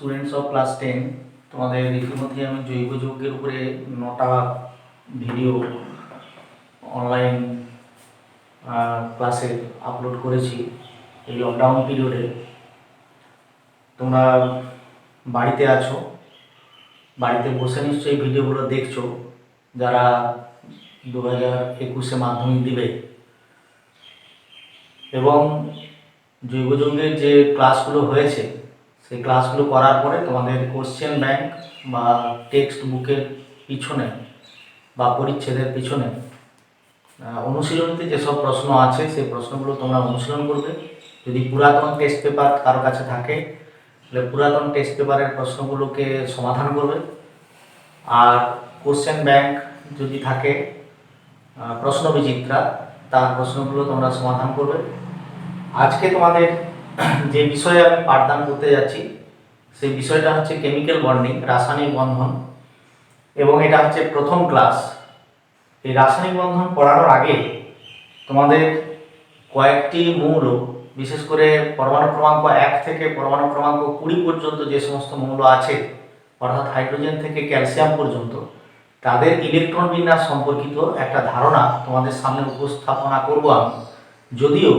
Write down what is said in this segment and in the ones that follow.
Students of class 10, তোমাদের ইতিমধ্যে আমি জৈব যৌগের উপরে 9টা ভিডিও অনলাইন ক্লাসে আপলোড করেছি। এই লকডাউন পিরিয়ডে তোমরা বাড়িতে আছো, বাড়িতে বসে নিশ্চয়ই ভিডিওগুলো দেখছো যারা 2021-এ মাধ্যমিক দিবে, এবং জৈব যৌগের যে ক্লাসগুলো হয়েছে সেই ক্লাসগুলো করার পরে তোমাদের কোশ্চেন ব্যাংক বা টেক্সট বুকের পিছনে বা পরিচ্ছেদের পিছনে অনুশীলনীতে যেসব প্রশ্ন আছে সেই প্রশ্নগুলো তোমরা অনুশীলন করবে। যদি পুরাতন টেস্ট পেপার কারো কাছে থাকে তাহলে পুরাতন টেস্ট পেপারের প্রশ্নগুলোকে সমাধান করবে, আর কোশ্চেন ব্যাংক যদি থাকে প্রশ্ন বিচিত্রা তার প্রশ্নগুলো তোমরা সমাধান করবে। আজকে তোমাদের যে বিষয়ে আমি পাঠদান করতে যাচ্ছি সেই বিষয়টা হচ্ছে কেমিক্যাল বন্ডিং, রাসায়নিক বন্ধন, এবং এটা হচ্ছে প্রথম ক্লাস। এই রাসায়নিক বন্ধন পড়ানোর আগে তোমাদের কয়েকটি মৌল, বিশেষ করে পরমাণু ক্রমাঙ্ক 1 থেকে পরমাণু ক্রমাঙ্ক 20 পর্যন্ত যে সমস্ত মৌল আছে, অর্থাৎ হাইড্রোজেন থেকে ক্যালসিয়াম পর্যন্ত, তাদের ইলেকট্রন বিন্যাস সম্পর্কিত একটা ধারণা তোমাদের সামনে উপস্থাপনা করব আমি। যদিও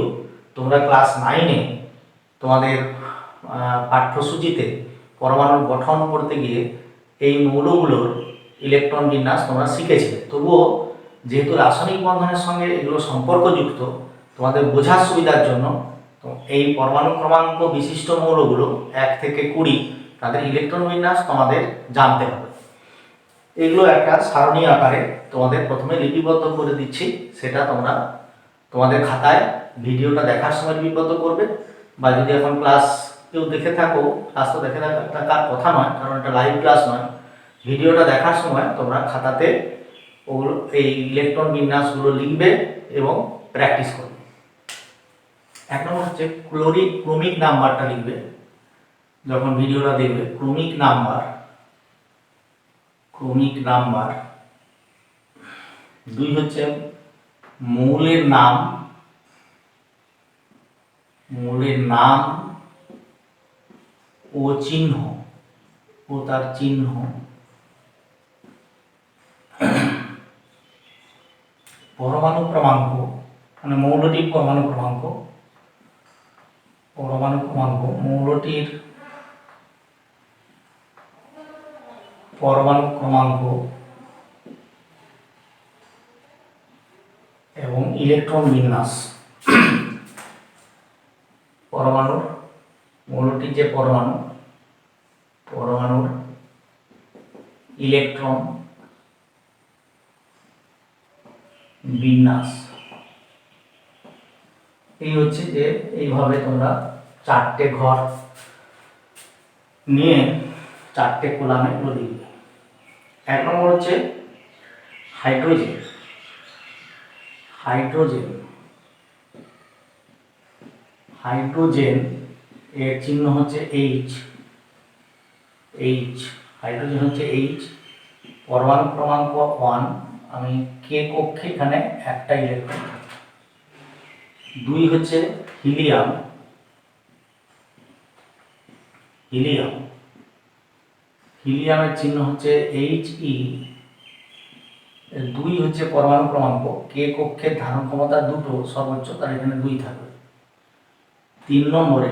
তোমরা ক্লাস 9-এ তোমাদের পাঠ্যসূচিতে পরমাণুর গঠন করতে গিয়ে এই মৌলগুলোর ইলেকট্রন বিন্যাস তোমরা শিখেছিলে, তবুও যেহেতু রাসায়নিক বন্ধনের সঙ্গে এগুলো সম্পর্কযুক্ত, তোমাদের বোঝার সুবিধার জন্য তো এই পরমাণু ক্রমাঙ্ক বিশিষ্ট মৌলগুলো 1 থেকে 20 তাদের ইলেকট্রন বিন্যাস তোমাদের জানতে হবে। এগুলো একটা সারণী আকারে তোমাদের প্রথমে লিপিবদ্ধ করে দিচ্ছি, সেটা তোমরা তোমাদের খাতায় ভিডিওটা দেখার সময় লিপিবদ্ধ করবে, বা যদি এখন ক্লাস কেউ দেখে থাকো, ক্লাস তো দেখে থাকার কথা নয় কারণ এটা লাইভ ক্লাস নয়, ভিডিওটা দেখার সময় তোমরা খাতাতে ওগুলো এই ইলেকট্রন বিন্যাসগুলো লিখবে এবং প্র্যাকটিস করবে। এক নম্বর হচ্ছে ক্রমিক নাম্বারটা লিখবে যখন ভিডিওটা দেখবে, ক্রমিক নাম্বার। 2 হচ্ছে মৌলের নাম ও চিহ্ন ও তার চিহ্ন। পরমাণু ক্রমাঙ্ক মানে মৌলটির পরমাণু ক্রমাঙ্ক, মৌলটির পরমাণু ক্রমাঙ্ক এবং ইলেকট্রন বিন্যাস। মৌলটির যে পরমাণুর ইলেকট্রন বিন্যাস। এই হচ্ছে যে এইভাবে তোমরা 4টে ঘর নিয়ে 4টে কলামে এগুলো লিখবে। 1 নম্বর হচ্ছে হাইড্রোজেন এর চিহ্ন হচ্ছে H। হাইড্রোজেন হচ্ছে H, পরমাণু ক্রমাঙ্ক 1, আমি কে কক্ষে এখানে একটা ইলেকট্রন। 2 হচ্ছে হিলিয়ামের চিহ্ন হচ্ছে He। 2 হচ্ছে পরমাণু ক্রমাঙ্ক, কে কক্ষের ধারণ ক্ষমতা 2 সর্বোচ্চ, তার এখানে 2 থাকবে। 3 নম্বরে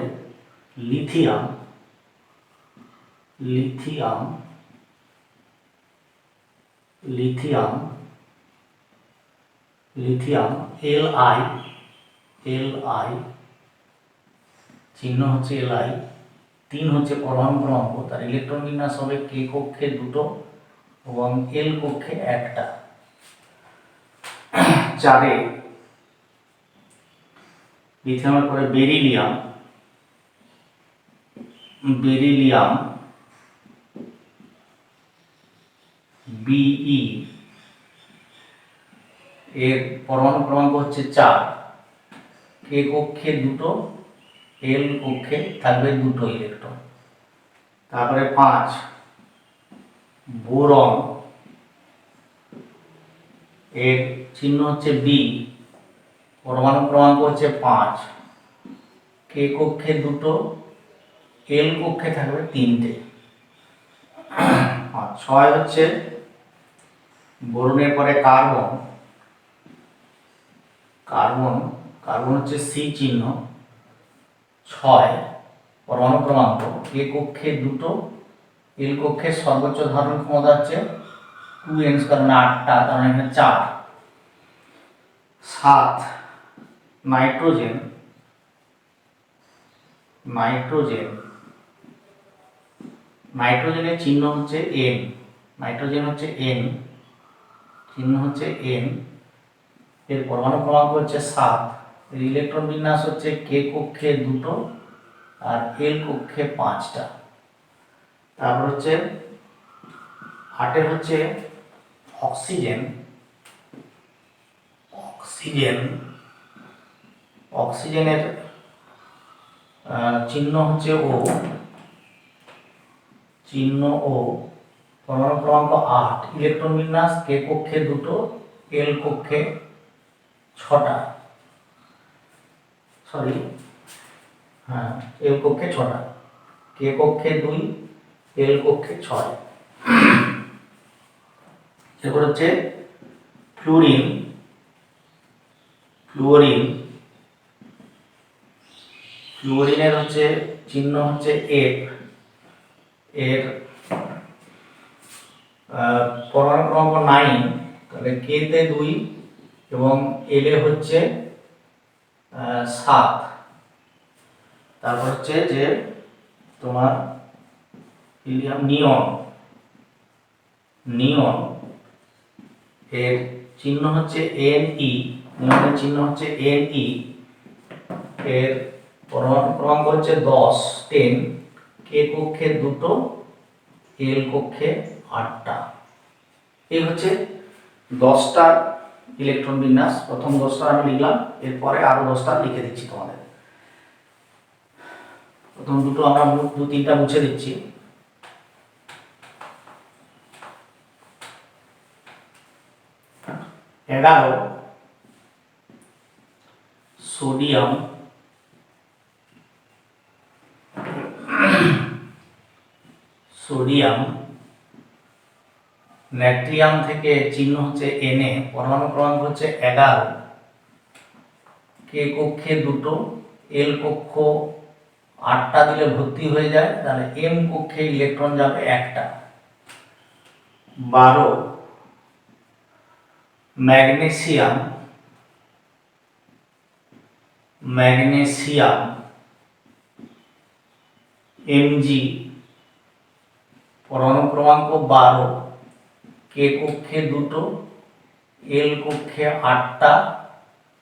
লিথিয়াম Li, চিহ্ন হচ্ছে Li। 3 হচ্ছে পরমাণু ক্রমাঙ্ক, তার ইলেকট্রন বিন্যাস হবে কে কক্ষে 2 এবং এল কক্ষে 1টা। 4-এ লিথিয়ামের পরে বেরিলিয়াম Be, এর পরমাণু ক্রমাঙ্ক হচ্ছে 4, কে কক্ষে 2, এল কক্ষে থাকবে 2 ইলেকট্রন। তারপরে 5 বোরন, এর চিহ্ন হচ্ছে বি, পরমাণু ক্রমাঙ্ক হচ্ছে 5, কে কক্ষে 2, এল কক্ষে থাকবে 3টে। 6 হচ্ছে বোরনের পরে কার্বন, কার্বন কার্বন হচ্ছে সি চিহ্ন, 6 পরমাণু ক্রমাঙ্ক, এ কক্ষে 2, এল কক্ষে সর্বোচ্চ ধারণ ক্ষমতা হচ্ছে 2n স্কয়ার, মানে 8টা, তার মানে এখানে 4। 7 নাইট্রোজেন, নাইট্রোজেন নাইট্রোজেনের চিহ্ন হচ্ছে N, নাইট্রোজেন হচ্ছে N, চিহ্ন হচ্ছে N, এর পরমাণু ক্রমাঙ্ক হচ্ছে 7, এর ইলেকট্রন বিন্যাস হচ্ছে কে কক্ষে 2 আর এল কক্ষে 5টা। তারপর হচ্ছে 8 হচ্ছে অক্সিজেন, অক্সিজেন অক্সিজেনের চিহ্ন হচ্ছে ও, চিহ্ন ও, পরমাণু ক্রমাঙ্ক 8, ইলেকট্রন বিন্যাস কে কক্ষে 2, এল কক্ষে 6টা, সরি হ্যাঁ এল কক্ষে 6টা, কে কক্ষে 2, এল কক্ষে 6। এরপর হচ্ছে ফ্লুরিন, ফ্লুরিন ফ্লুরিনের হচ্ছে চিহ্ন হচ্ছে এফ, এর পরমাণু ক্রমাঙ্ক 9, তাহলে কে তে 2 এবং এল এ হচ্ছে 7। তারপর হচ্ছে যে তোমার হিলিয়াম, নিয়ন, নিয়ন এর চিহ্ন হচ্ছে Ni, নিয়নের চিহ্ন হচ্ছে Ni, এর পরমাণু ক্রমাঙ্ক হচ্ছে 10, কে কক্ষে 2, এল কক্ষে 8টা। এই হচ্ছে 10টা ইলেকট্রন বিন্যাস। প্রথম 10টা আমি লিখলাম, এরপরে আরো 10টা লিখে দিচ্ছি তোমাদের। প্রথম দুটো আমরা 2-3টা মুছে দিচ্ছি। এগারো সোডিয়াম, সোডিয়াম নাইট্রিয়াম থেকে চিহ্ন হচ্ছে Na, পরমাণু ক্রমাঙ্ক হচ্ছে 11, কে কক্ষে 2, এল কক্ষ 8টা দিলে ভর্তি হয়ে যায়, তাহলে এম কক্ষে ইলেকট্রন যাবে 1টা। 12 ম্যাগনেসিয়াম, ম্যাগনেসিয়াম Mg, পরমাণু ক্রমাঙ্ক 12, কে কক্ষে 2, এল কক্ষে 8টা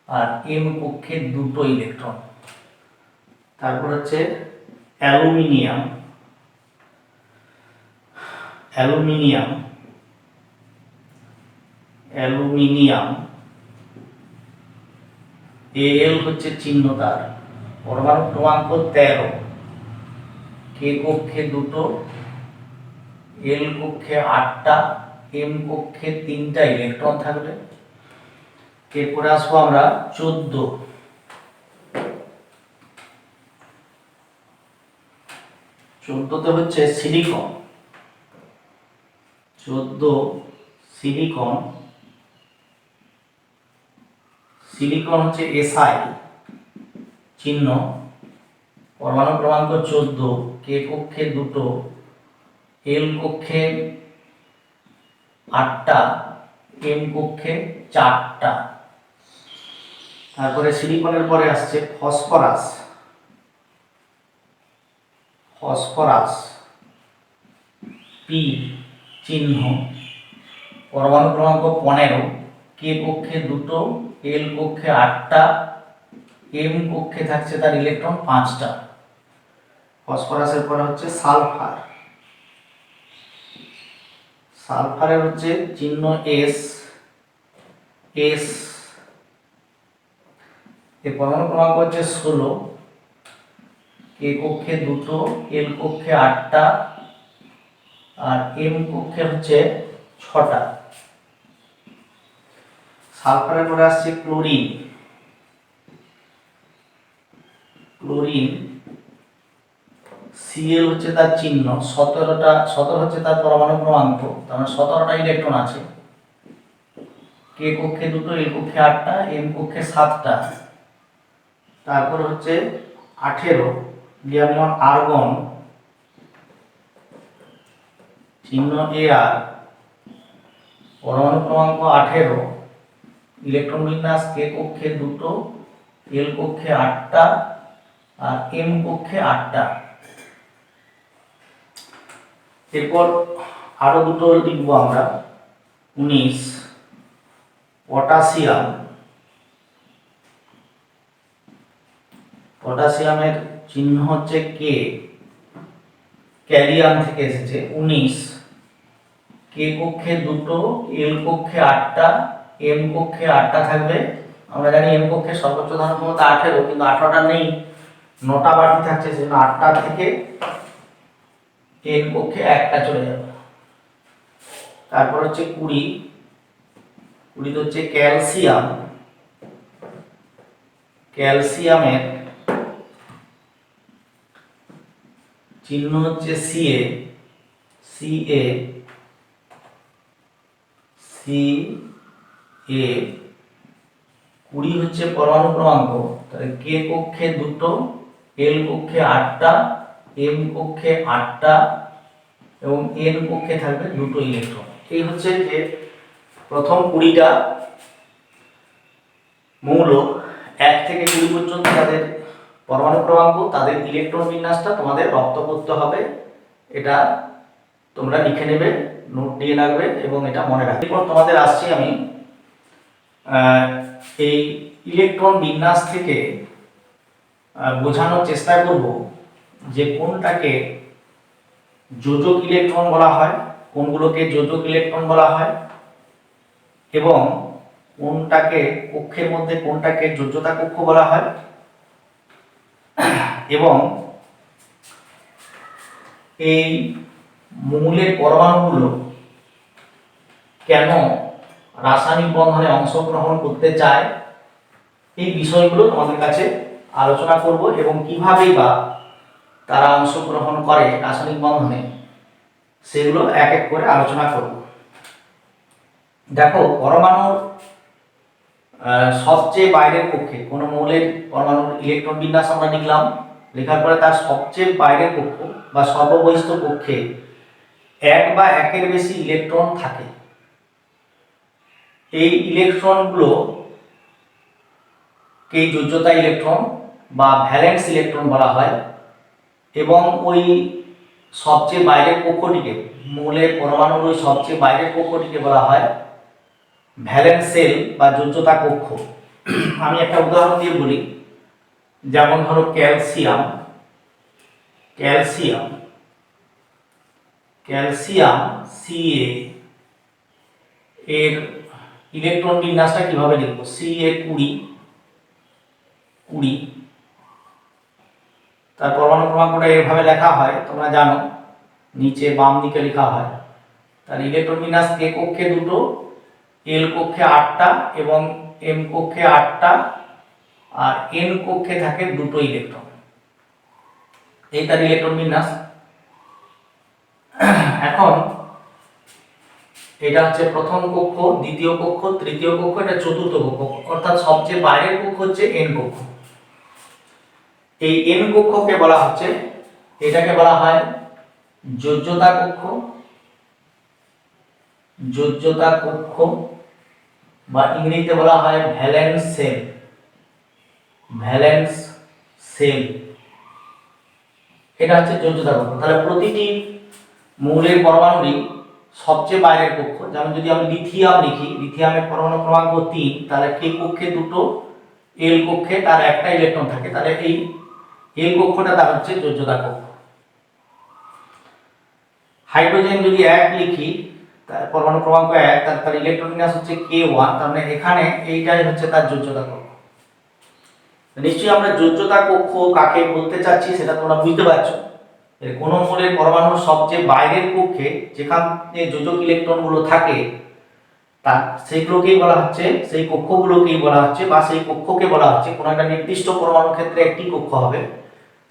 আর এম কক্ষে 2 ইলেকট্রন। তারপর হচ্ছে অ্যালুমিনিয়াম, অ্যালুমিনিয়াম অ্যালুমিনিয়াম Al হচ্ছে চিহ্ন তার, পরমাণু ক্রমাঙ্ক 13, কে কক্ষে 2, এল কক্ষে 8টা, এম কক্ষে 3টা ইলেকট্রন থাকবে। এরপরে আসবো আমরা 14, 14তে হচ্ছে সিলিকন, 14 সিলিকন, সিলিকন হচ্ছে Si, চিহ্ন, পরমাণু ক্রমাঙ্ক 14, কে কক্ষে 2, এল কক্ষে 8টা, এম কক্ষে 4টা। তারপরে সিলিকনের পরে আসছে ফসফরাস, ফসফরাস পি চিহ্ন, পরমাণু ক্রমাঙ্ক 15, কে কক্ষে 2, এল কক্ষে 8টা, এম কক্ষে থাকছে তার ইলেকট্রন 5টা। ফসফরাসের পরে হচ্ছে সালফার, সালফারের হচ্ছে চিহ্ন এস, এস এর পরমাণু ক্রমাঙ্ক হচ্ছে 16, কে কক্ষে 2, এল কক্ষে 8টা আর এম কক্ষে হচ্ছে 6টা। সালফারের পরে আসছে ক্লোরিন, ক্লোরিন Cl হচ্ছে তার চিহ্ন, 17 হচ্ছে তার পরমাণু ক্রমাঙ্ক, তার মানে 17টা ইলেকট্রন আছে। K কক্ষে 2টো, L কক্ষে 8টা, M কক্ষে 7টা। তারপর হচ্ছে 18 লিথিয়াম আর্গন, চিহ্ন Ar, পরমাণু ক্রমাঙ্ক 18, ইলেকট্রন বিন্যাস K কক্ষে 2টো, L কক্ষে 8টা আর M কক্ষে 8টা। এরপর আরো দুটো লিখবো আমরা। 19 পটাশিয়াম, পটাশিয়ামের চিহ্ন হচ্ছে K, ক্যালিয়াম থেকে এসেছে। 19 K কক্ষে 2টো, L কক্ষে 8টা, M কক্ষে 8টা থাকবে। আমরা জানি M কক্ষে সর্বোচ্চ ধারণ ক্ষমতা 18, কিন্তু 18টা নেই, 9টা বাকি থাকছে, সেজন্য 8টা থেকে N কক্ষে 1টা চলে যাবে। তারপর হচ্ছে 20 হচ্ছে ক্যালসিয়াম, ক্যালসিয়ামের চিহ্ন হচ্ছে Ca, Ca, Ca, 20 হচ্ছে পরমাণু ক্রমাঙ্ক, তাহলে K কক্ষে 2টো, L কক্ষে 8টা, M কক্ষে 8টা এবং N কক্ষে থাকবে 2টো ইলেকট্রন। এই হচ্ছে যে প্রথম 20টা মৌল 1 থেকে 20 পর্যন্ত তাদের পরমাণু ক্রমাঙ্ক, তাদের ইলেকট্রন বিন্যাসটা তোমাদের রপ্ত করতে হবে। এটা তোমরা লিখে নেবে, নোট দিয়ে রাখবে এবং এটা মনে রাখবে। এরপর তোমাদের আসছি আমি এই ইলেকট্রন বিন্যাস থেকে বোঝানোর চেষ্টা করব যে কোনটাকে যোজক ইলেকট্রন বলা হয়, কোনগুলোকে যোজক ইলেকট্রন বলা হয়, এবং কোনটাকে কক্ষের মধ্যে কোনটাকে যোজ্যতা কক্ষ বলা হয়, এবং এই মৌলের পরমাণুগুলো কেন রাসায়নিক বন্ধনে অংশগ্রহণ করতে চায়, এই বিষয়গুলো তোমাদের কাছে আলোচনা করব এবং কিভাবেই বা তারা অংশগ্রহণ করে রাসায়নিক বন্ধনে, সেগুলো এক এক করে আলোচনা করব। দেখো, পরমাণুর সবচেয়ে বাইরের কক্ষে কোনো মৌলের পরমাণুর ইলেকট্রন বিন্যাস আমরা লিখলাম, লেখার পরে তার সবচেয়ে বাইরের কক্ষ বা সর্ববহিষ্ঠ কক্ষে এক বা একের বেশি ইলেকট্রন থাকে। এই ইলেকট্রনগুলো কে যোজ্যতা ইলেকট্রন বা ভ্যালেন্স ইলেকট্রন বলা হয়, এবং ওই সবচেয়ে বাইরের কক্ষটিকে, মৌলের পরমাণুর ওই সবচেয়ে বাইরের কক্ষটিকে বলা হয় ভ্যালেন্স সেল বা যোজ্যতা কক্ষ। আমি একটা উদাহরণ দিয়ে বলি, যেমন ধরো ক্যালসিয়াম, ক্যালসিয়াম, ক্যালসিয়াম Ca, এর ইলেকট্রন বিন্যাসটা কিভাবে লিখব? Ca 20, তার পরমাণু ক্রমাঙ্কটা এভাবে লেখা হয়, তোমরা জানো, নিচে বাম দিকে লেখা হয়। তার ইলেকট্রন বিন্যাস K কক্ষে 2টো, L কক্ষে 8টা এবং M কক্ষে 8টা আর N কক্ষে থাকে 2টো ইলেকট্রন। এই তার ইলেকট্রন বিন্যাস। এখন এটা হচ্ছে প্রথম কক্ষ, দ্বিতীয় কক্ষ, তৃতীয় কক্ষ, এটা চতুর্থ কক্ষ, অর্থাৎ সবচেয়ে বাইরের কক্ষ হচ্ছে N কক্ষ। এই N কক্ষকে বলা হচ্ছে, এটাকে বলা হয় যোজ্যতা কক্ষ, যোজ্যতা কক্ষ, বা ইংরেজিতে বলা হয় ভ্যালেন্স সেল, ভ্যালেন্স সেল। এটা হচ্ছে যোজ্যতা কক্ষ। তাহলে প্রতিটি মৌলের পরমাণুরই সবচেয়ে বাইরের কক্ষ, যেমন যদি আমি লিথিয়াম লিখি, লিথিয়ামের পরমাণু ক্রমাঙ্ক 3, তাহলে K কক্ষে 2টো, L কক্ষে তার একটা ইলেকট্রন থাকে, তাহলে এই L কক্ষটা তার হচ্ছে যোজ্যতা কক্ষ। হাইড্রোজেন যদি 1 লিখি, তার পরমাণু ক্রমাঙ্ক 1, তার ইলেকট্রন বিন্যাস হচ্ছে K1, তার মানে এখানে এইটাই হচ্ছে তার যোজ্যতা কক্ষ। নিশ্চয়ই আমরা যোজ্যতা কক্ষ কাকে বলতে চাচ্ছি সেটা তোমরা বুঝতে পারছো। কোনো মৌলের পরমাণুর সবচেয়ে বাইরের কক্ষে যেখানে যোজক ইলেকট্রনগুলো থাকে, তা সেইগুলোকেই বলা হচ্ছে, সেই কক্ষগুলোকেই বলা হচ্ছে, বা সেই কক্ষকে বলা হচ্ছে, কোনো একটা নির্দিষ্ট পরমাণুর ক্ষেত্রে একটি কক্ষ হবে,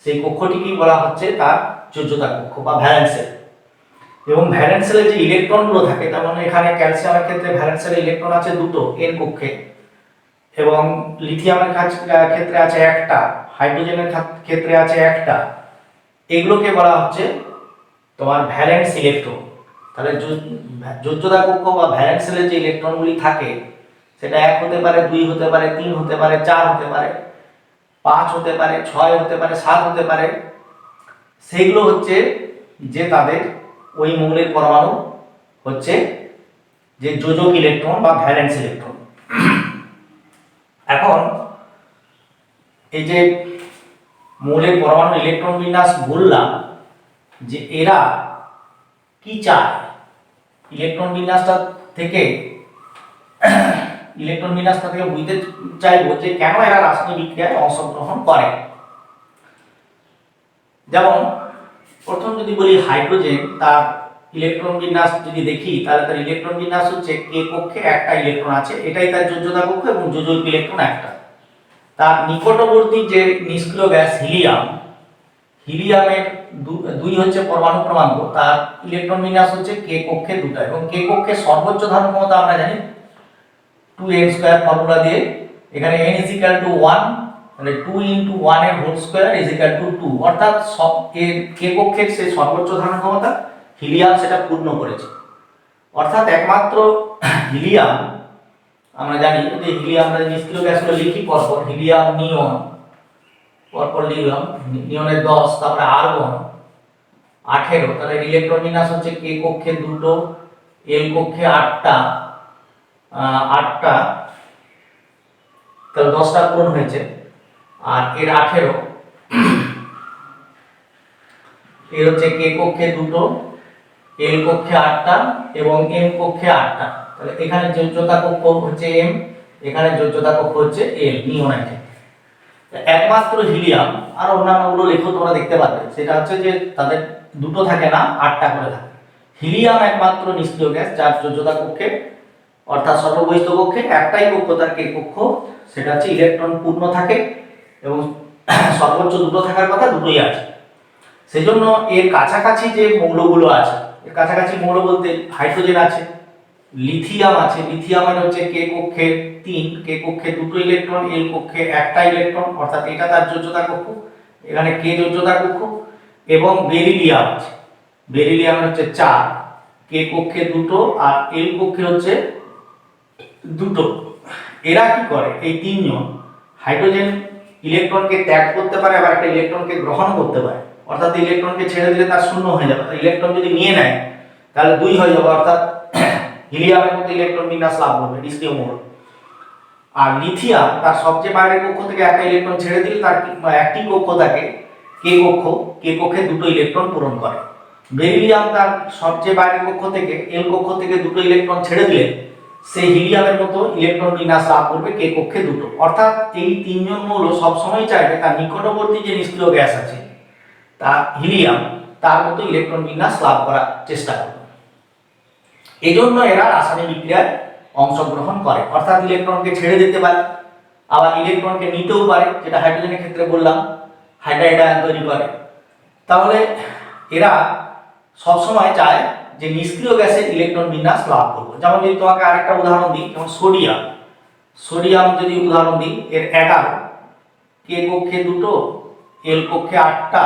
সেই কক্ষটিকেই বলা হচ্ছে তার যোজ্যতা কক্ষ বা ভ্যালেন্স সেল। এবং ভ্যালেন্স সেলে যে ইলেকট্রনগুলো থাকে, তার মানে এখানে ক্যালসিয়ামের ক্ষেত্রে ভ্যালেন্স সেলে ইলেকট্রন আছে দুটো এন কক্ষে, এবং লিথিয়ামের ক্ষেত্রে আছে একটা, হাইড্রোজেনের ক্ষেত্রে আছে একটা। এগুলোকে বলা হচ্ছে তোমার ভ্যালেন্স ইলেকট্রন। তাহলে যোজ্যতা কক্ষ বা ভ্যালেন্স সেলে যে ইলেকট্রনগুলি থাকে সেটা 1 হতে পারে, 2 হতে পারে, 3 হতে পারে, 4 হতে পারে, 5 হতে পারে, 6 হতে পারে, 7 হতে পারে। সেইগুলো হচ্ছে যে তাদের ওই মৌলের পরমাণু হচ্ছে যে যোজক ইলেকট্রন বা ভ্যালেন্স ইলেকট্রন। এখন এই যে মৌলের পরমাণু ইলেকট্রন বিন্যাস বললাম যে এরা কি চায়, ইলেকট্রন বিন্যাসটা থেকে বুঝতে চাইবো যে কেন এরা রাসায়নিক বিক্রিয়ায় অংশগ্রহণ করে। যেমন প্রথম যদি বলি হাইড্রোজেন, তার ইলেকট্রন বিন্যাস যদি দেখি তাহলে তার ইলেকট্রন বিন্যাস হচ্ছে কে কক্ষে একটা ইলেকট্রন আছে, এটাই তার যোজ্যতা কক্ষ এবং যোজক ইলেকট্রন একটা। তার নিকটবর্তী যে নিষ্ক্রিয় গ্যাস হিলিয়ামের 2 হচ্ছে পরমাণু ক্রমাঙ্ক, তার ইলেকট্রন বিন্যাস হচ্ছে কে কক্ষে 2টা, এবং কে কক্ষে সর্বোচ্চ ধারণ ক্ষমতা আমরা জানি 2n² ফর্মুলা দিয়ে। এখানে n = 1, মানে 2 × 1 এর হোল স্কয়ার = 2, অর্থাৎ সব এর কে কক্ষের যে সর্বোচ্চ ধারণ ক্ষমতা হিলিয়াম সেটা পূর্ণ করেছে। অর্থাৎ একমাত্র হিলিয়াম, আমরা জানি যে হিলিয়ামটা নিষ্ক্রিয় গ্যাসগুলো লিখি পরপর, হিলিয়াম, নিয়ন পরপর লিখলাম, নিয়নের 10, তারপরে আর্গন 18, তাহলে ইলেকট্রন বিন্যাস হচ্ছে কে কক্ষে 2টো, এল কক্ষে 8টা, তাহলে 10টা পূরণ হয়েছে। আর এর 18, এর হচ্ছে কে কক্ষে 2টো, এল কক্ষে 8টা এবং এম কক্ষে 8টা। তাহলে এখানে যোজ্যতা কক্ষ হচ্ছে এম, এখানে যোজ্যতা কক্ষ হচ্ছে এল নিয়নের ক্ষেত্রে। একমাত্র হিলিয়াম, আর অন্যান্যগুলো লেখো তোমরা দেখতে পাবে, সেটা হচ্ছে যে তাদের 2টো থাকে না, 8টা করে থাকে। হিলিয়াম একমাত্র নিষ্ক্রিয় গ্যাস যার যোজ্যতা কক্ষে অর্থাৎ সর্ববহিষ্ঠ কক্ষে একটাই কক্ষ, তার কে কক্ষ, সেটা হচ্ছে ইলেকট্রন পূর্ণ থাকে এবং সর্বোচ্চ 2টো থাকার কথা, 2টোই আছে। সেজন্য এর কাছাকাছি যে মৌলগুলো আছে, এর কাছাকাছি মৌল বলতে হাইড্রোজেন আছে, লিথিয়াম আছে, লিথিয়ামের হচ্ছে কে কক্ষে 3, কে কক্ষে 2টো ইলেকট্রন, এল কক্ষে একটা ইলেকট্রন, অর্থাৎ এটা তার যোজ্যতা কক্ষ, এখানে কে যোজ্যতা কক্ষ। এবং বেরিলিয়াম আছে, বেরিলিয়ামের হচ্ছে 4, কে কক্ষে 2টো আর এল কক্ষে হচ্ছে 2টো। এরা কি করে, এই তিনজন হাইড্রোজেন ইলেকট্রনকে ত্যাগ করতে পারে, আবার একটা ইলেকট্রনকে গ্রহণ করতে পারে, অর্থাৎ ইলেকট্রনকে ছেড়ে দিলে তার শূন্য হয়ে যাবে, ইলেকট্রন যদি নিয়ে নেয় তাহলে 2 হয়ে যাবে, অর্থাৎ হিলিয়ামের মতো ইলেকট্রন বিন্যাস লাভ করবে নিষ্ক্রিয় মৌল। আর লিথিয়াম তার সবচেয়ে বাইরের কক্ষ থেকে একটা ইলেকট্রন ছেড়ে দিলে তার একটি কক্ষ থাকে কে কক্ষ, কে কক্ষে 2টো ইলেকট্রন পূরণ করে। বেরিলিয়াম তার সবচেয়ে বাইরের কক্ষ থেকে এল কক্ষ থেকে 2টো ইলেকট্রন ছেড়ে দিলে সেই হিলিয়ামের মতো ইলেকট্রন বিন্যাস লাভ করবে কে কক্ষে 2টো। অর্থাৎ এই তিনজন মৌল সবসময় চাইবে তার নিকটবর্তী যে নিষ্ক্রিয় গ্যাস আছে তা হিলিয়াম, তার মতো ইলেকট্রন বিন্যাস লাভ করার চেষ্টা করবে। এই জন্য এরা রাসায়নিক বিক্রিয়ায় অংশগ্রহণ করে, অর্থাৎ ইলেকট্রনকে ছেড়ে দিতে পারে, আবার ইলেকট্রনকে নিতেও পারে, যেটা হাইড্রোজেনের ক্ষেত্রে বললাম, হাইড্রাইড আয়ন তৈরি করে। তাহলে এরা সবসময় চায় যে নিষ্ক্রিয় গ্যাসের ইলেকট্রন বিন্যাস লাভ করবো। যেমন যদি তোমাকে আরেকটা উদাহরণ দিই, যেমন সোডিয়াম যদি উদাহরণ দিই, এর 11, কে কক্ষে 2টো, এল কক্ষে 8টা,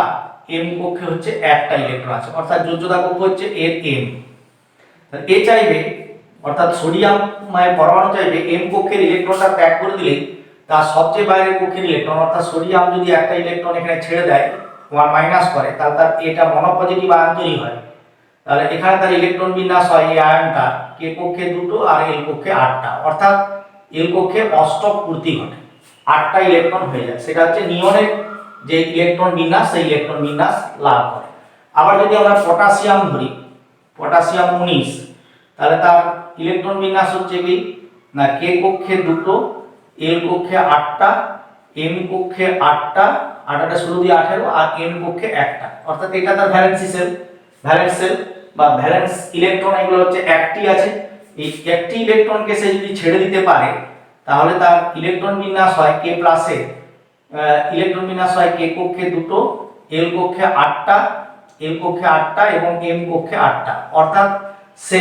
এম কক্ষে হচ্ছে একটা ইলেকট্রন আছে, অর্থাৎ যোজ্যতা কক্ষ হচ্ছে এর এম। এ চাইবে, অর্থাৎ সোডিয়াম পরমাণু চাইবে এম কক্ষের ইলেকট্রনটা ত্যাগ করে দিলে তার সবচেয়ে বাইরের কক্ষের ইলেকট্রন, অর্থাৎ সোডিয়াম যদি একটা ইলেকট্রন এখানে ছেড়ে দেয় 1- করে, তাহলে তার এটা মনোপজিটিভ আয়ন তৈরি হয়। তাহলে এখানে তার ইলেকট্রন বিন্যাস হয় এই আয়নটা কে কক্ষে 2টো আর এল কক্ষে 8টা, অর্থাৎ এল কক্ষে অষ্টক পূর্তি ঘটে, 8টা ইলেকট্রন হয়ে যায়। সেটা হচ্ছে নিয়নের যে ইলেকট্রন বিন্যাস, সেই ইলেকট্রন বিন্যাস লাভ করে। আবার যদি আমরা পটাশিয়াম ধরি, পটাশিয়াম 19, তাহলে তার ইলেকট্রন বিন্যাস হচ্ছে কি না, কে কক্ষে 2টো, এল কক্ষে 8টা, এম কক্ষে 8টা শুরু দিয়ে 18 আর এন কক্ষে একটা, অর্থাৎ এটা তার ভ্যালেন্স সেল বা ভ্যালেন্স ইলেকট্রন, এগুলো হচ্ছে একটি আছে। এই একটি ইলেকট্রনকে সে যদি ছেড়ে দিতে পারে তাহলে তার ইলেকট্রন বিন্যাস হয় কে প্লাসে, ইলেকট্রন বিন্যাস হয় কে কক্ষে 2টো, এল কক্ষে 8টা এল কক্ষে 8টা এবং এম কক্ষে 8টা, অর্থাৎ সে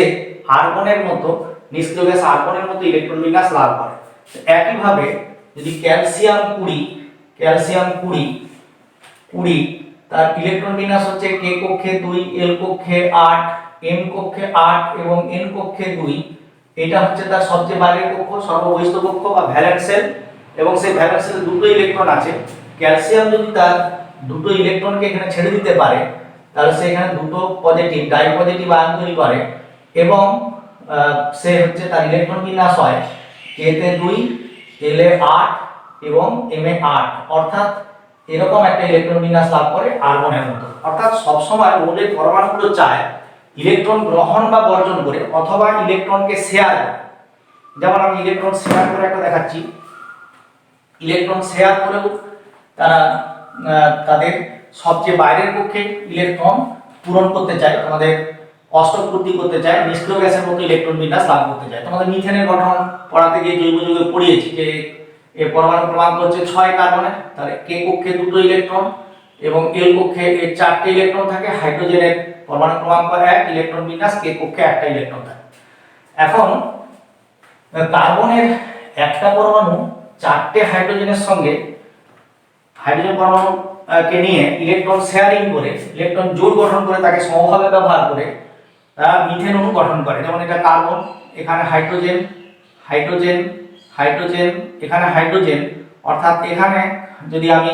আর্গনের মতো নিষ্ক্রিয় গ্যাস আর্গনের মতো ইলেকট্রন বিন্যাস লাভ করে। একইভাবে যদি ক্যালসিয়াম 20 তার ইলেকট্রন বিন্যাস হচ্ছে কে কক্ষে 2, এল কক্ষে 8, এম কক্ষে 8 এবং এন কক্ষে 2। এটা হচ্ছে তার সবচেয়ে বাইরের কক্ষ, সর্ববহিষ্ঠ কক্ষ বা ভ্যালেন্স শেল, এবং সেই ভ্যালেন্স শেলে দুটো ইলেকট্রন আছে। ক্যালসিয়াম যদি তার দুটো ইলেকট্রনকে এখানে ছেড়ে দিতে পারে, তাহলে সে এখানে দুটো পজিটিভ ডাই পজিটিভ আয়ন তৈরি করে, এবং সে হচ্ছে তার ইলেকট্রন বিন্যাস হয় কে তে 2, এল এ 8 এবং এম এ 8, অর্থাৎ এরকম একটা ইলেকট্রন বিন্যাস লাভ করে আর্গনের মতো। অর্থাৎ সবসময় মৌলের পরমাণুগুলো চায় ইলেকট্রন গ্রহণ বা বর্জন করে অথবা ইলেকট্রনকে শেয়ার করে। যেমন আমি ইলেকট্রন শেয়ার করে একটা দেখাচ্ছি। ইলেকট্রন শেয়ার করেও তারা তাদের সবচেয়ে বাইরের কক্ষে ইলেকট্রন পূরণ করতে চায়, তোমাদের অষ্টক পূর্তি করতে চায়, নিষ্ক্রিয় গ্যাসের মতো ইলেকট্রন বিন্যাস লাভ করতে চায়। তোমাদের মিথেনের গঠন পড়াতে গিয়ে জৈব যৌগে পড়িয়েছি যে এর পরমাণু ক্রমাঙ্ক হচ্ছে 6 কার্বনের, তাহলে কে কক্ষে দুটো ইলেকট্রন এবং এল কক্ষে এর 4টে ইলেকট্রন থাকে। হাইড্রোজেনের পরমাণু ক্রমাঙ্ক 1, ইলেকট্রন বিন্যাস কে কক্ষে একটা ইলেকট্রন থাকে। এখন কার্বনের একটা পরমাণু 4টে হাইড্রোজেনের সঙ্গে হাইড্রোজেন পরমাণু কে নিয়ে ইলেকট্রন শেয়ারিং করে, ইলেকট্রন জোড় গঠন করে, তাকে সমভাবে ব্যবহার করে তারা মিথেন অণু গঠন করে। যেমন এটা কার্বন, এখানে হাইড্রোজেন, হাইড্রোজেন, হাইড্রোজেন, এখানে হাইড্রোজেন, অর্থাৎ এখানে যদি আমি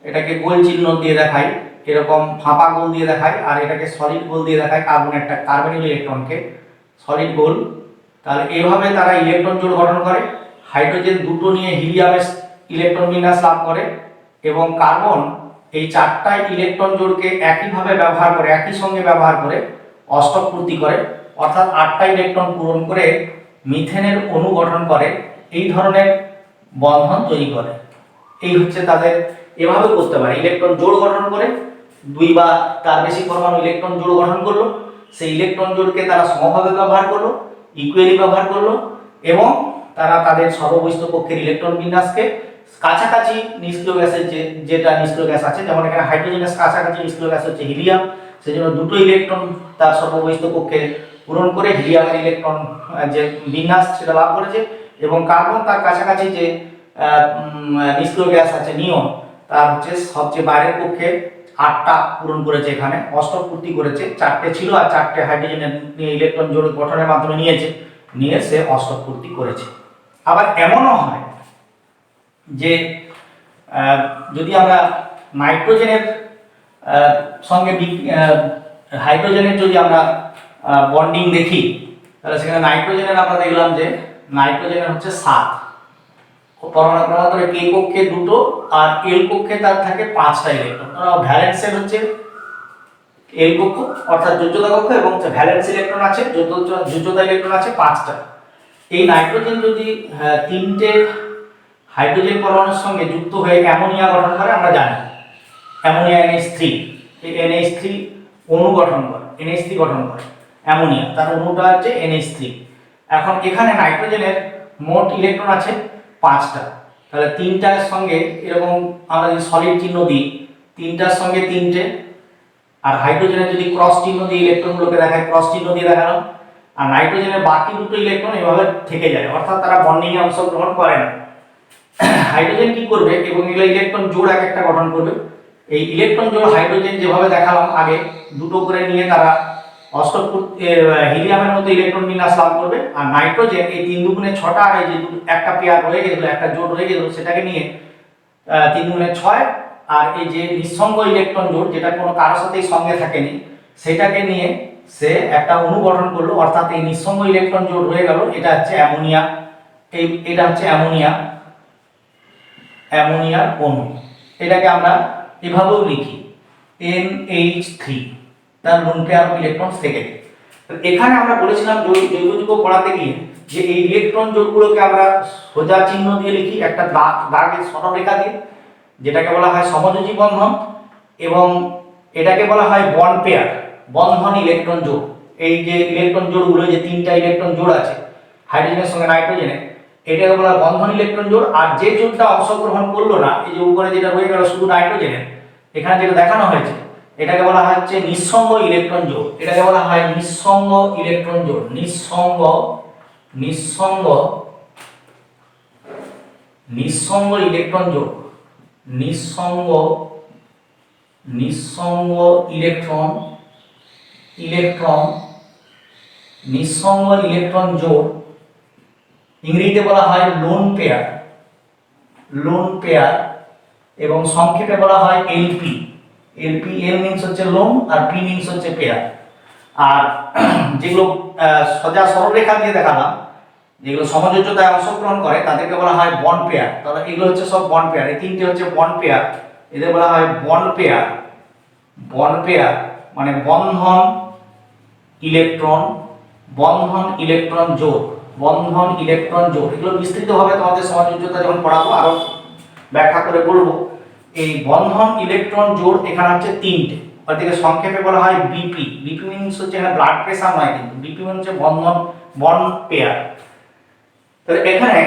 এটাকে গোল চিহ্ন দিয়ে দেখাই, এরকম ফাঁপা গোল দিয়ে দেখাই, আর এটাকে সলিড গোল দিয়ে দেখাই, কার্বন একটা কার্বনিক ইলেকট্রনকে সলিড গোল, তাহলে এইভাবে তারা ইলেকট্রন জোড় গঠন করে। হাইড্রোজেন দুটো নিয়ে হিলিয়ামের ইলেকট্রন বিন্যাস লাভ করে, এবং কার্বন এই 4টা ইলেকট্রন জোড়কে একইভাবে ব্যবহার করে, একই সঙ্গে ব্যবহার করে অষ্টক পূর্তি করে, অর্থাৎ 8টা ইলেকট্রন পূরণ করে মিথেনের অণু গঠন করে, এই ধরনের বন্ধন তৈরি করে। এই হচ্ছে তাদের, এভাবে করতে পারে ইলেকট্রন জোড় গঠন করে, 2 বা তার বেশি পরমাণু ইলেকট্রন জোড় গঠন করলো, সেই ইলেকট্রন জোড়কে তারা সমভাবে ব্যবহার করলো, ইকুয়ালি ব্যবহার করলো, এবং তারা তাদের সর্ববহিষ্ঠ কক্ষের ইলেকট্রন বিন্যাসকে কাছাকাছি নিষ্ক্রিয় গ্যাসের যেটা নিষ্ক্রিয় গ্যাস আছে, যেমন এখানে হাইড্রোজেনের কাছাকাছি নিষ্ক্রিয় গ্যাস হচ্ছে হিলিয়াম, সেজন্য দুটো ইলেকট্রন তার সর্ববহিষ্ঠ কক্ষে পূরণ করে হিলিয়ামের ইলেকট্রন যে বিন্যাস সেটা লাভ করেছে, এবং কার্বন তার কাছাকাছি যে নিষ্ক্রিয় গ্যাস আছে নিয়ন, তার হচ্ছে সবচেয়ে বাইরের কক্ষে 8টা পূরণ করেছে, এখানে অষ্টক পূর্তি করেছে। 4টে ছিল আর 4টে হাইড্রোজেনের ইলেকট্রন জোড় গঠনের মাধ্যমে নিয়ে সে অষ্টক পূর্তি করেছে। আবার এমনও হয় যে যদি আমরা নাইট্রোজেনের সঙ্গে হাইড্রোজেনের যদি আমরা বন্ডিং দেখি, তাহলে সেখানে নাইট্রোজেনের আমরা দেখলাম যে নাইট্রোজেনের হচ্ছে 7 পরমাণু ক্রমাঙ্ক, কে কক্ষে 2টো আর এল কক্ষে তার থাকে 5টা ইলেকট্রন। ভ্যালেন্স শেল হচ্ছে এল কক্ষ, অর্থাৎ যোজ্যতা কক্ষ, এবং ভ্যালেন্স ইলেকট্রন আছে, যোজ্যতা ইলেকট্রন আছে 5টা। এই নাইট্রোজেন যদি 3টে হাইড্রোজেন পরমাণুর সঙ্গে যুক্ত হয়ে অ্যামোনিয়া গঠন করে, আমরা জানি অ্যামোনিয়া NH3, এই NH3 অণু গঠন করে, NH3 গঠন করে অ্যামোনিয়া, তার অণুটা হচ্ছে NH3। এখন এখানে নাইট্রোজেনের মোট ইলেকট্রন আছে 5টা, তাহলে 3টার সঙ্গে এরকম আমরা যদি সলিড চিহ্ন দিই, 3টার সঙ্গে 3টে, আর হাইড্রোজেনের যদি ক্রস চিহ্ন দিয়ে ইলেকট্রনগুলোকে দেখায়, ক্রস চিহ্ন দিয়ে দেখালাম, আর নাইট্রোজেনের বাকি দুটো ইলেকট্রন এভাবে থেকে যায়, অর্থাৎ তারা বন্ডিং এ অংশগ্রহণ করে না। হাইড্রোজেন কি করবে, এবং এগুলো ইলেকট্রন জোড় এক একটা গঠন করবে। এই ইলেকট্রন জোড় হাইড্রোজেন যেভাবে দেখালাম আগে, দুটো করে নিয়ে তারা অষ্টক হিলিয়ামের মতো ইলেকট্রন বিন্যাস লাভ করবে, আর নাইট্রোজেন এই 3 দুগুণে 6টা, আর এই যে একটা পেয়ার রয়ে গেল, একটা জোড় রয়ে গেল, সেটাকে নিয়ে 3 দুগুণে 6, আর এই যে নিঃসঙ্গ ইলেকট্রন জোড় যেটা কোনো কারোর সাথেই সঙ্গে থাকেনি, সেটাকে নিয়ে সে একটা অণু গঠন করলো, অর্থাৎ এই নিঃসঙ্গ ইলেকট্রন জোড় রয়ে গেল, এটা হচ্ছে অ্যামোনিয়া। এটা হচ্ছে অ্যামোনিয়ার অণু। এটাকে আমরা এভাবেও লিখি NH3, তার লোন পেয়ার অফ ইলেকট্রনস থেকে। এখানে আমরা বলেছিলাম জৈব যৌগ পড়াতে গিয়ে যে এই ইলেকট্রন জোড়গুলোকে আমরা সোজা চিহ্ন দিয়ে লিখি, একটা দাগের সরলরেখা দিয়ে, যেটাকে বলা হয় সমযোজী বন্ধন, এবং এটাকে বলা হয় বন্ড পেয়ার, বন্ধন ইলেকট্রন জোড়। এই যে ইলেকট্রন জোড়গুলো, যে 3টা ইলেকট্রন জোড় আছে হাইড্রোজেনের সঙ্গে নাইট্রোজেনের, এটাকে বলা হয় বন্ধন ইলেকট্রন জোড়। আর যে জোড়টা অংশগ্রহণ করলো না, এই যে উপরে যেটা রয়ে গেল শুধু নাইট্রোজেনের, এখানে যেটা দেখানো হয়েছে, এটাকে বলা হয় হচ্ছে নিঃসঙ্গ ইলেকট্রন জোড়। এটাকে বলা হয় নিঃসঙ্গ ইলেকট্রন জোড়। নিঃসঙ্গ নিঃসঙ্গ নিঃসঙ্গ ইলেকট্রন জোড়। নিঃসঙ্গ নিঃসঙ্গ ইলেকট্রন ইলেকট্রন নিঃসঙ্গ ইলেকট্রন জোড় ইংরেজিতে বলা হয় লোন পেয়ার। লোন পেয়ার এবং সংক্ষেপে বলা হয় এলপি। এলপি, এল মিন্স হচ্ছে লোন আর পি মিন্স হচ্ছে পেয়ার। আর যেগুলো সোজা সরলরেখা দিয়ে দেখালাম, যেগুলো সমযোজ্যতায় অংশগ্রহণ করে তাদেরকে বলা হয় বন্ড পেয়ার। তাহলে এগুলো হচ্ছে সব বন্ড পেয়ার। এই তিনটে হচ্ছে বন্ড পেয়ার, এদের বলা হয় বন্ড পেয়ার। বন্ড পেয়ার মানে বন্ধন ইলেকট্রন, বন্ধন ইলেকট্রন জোড়, বন্ধন ইলেকট্রন জোড়। এগুলো বিস্তৃতভাবে তোমাদের সমযোজ্যতা যখন পড়াবো আরো ব্যাখ্যা করে বলবো। এই বন্ধন ইলেকট্রন জোড় এখানে হচ্ছে তিনটে, ওটাকে সংক্ষেপে বলা হয় বিপি। বিপি মিন্স হচ্ছে এখানে ব্লাড প্রেসার নয়, কিন্তু বিপি মানে হচ্ছে বন্ধন বন্ড পেয়ার। তাহলে এখানে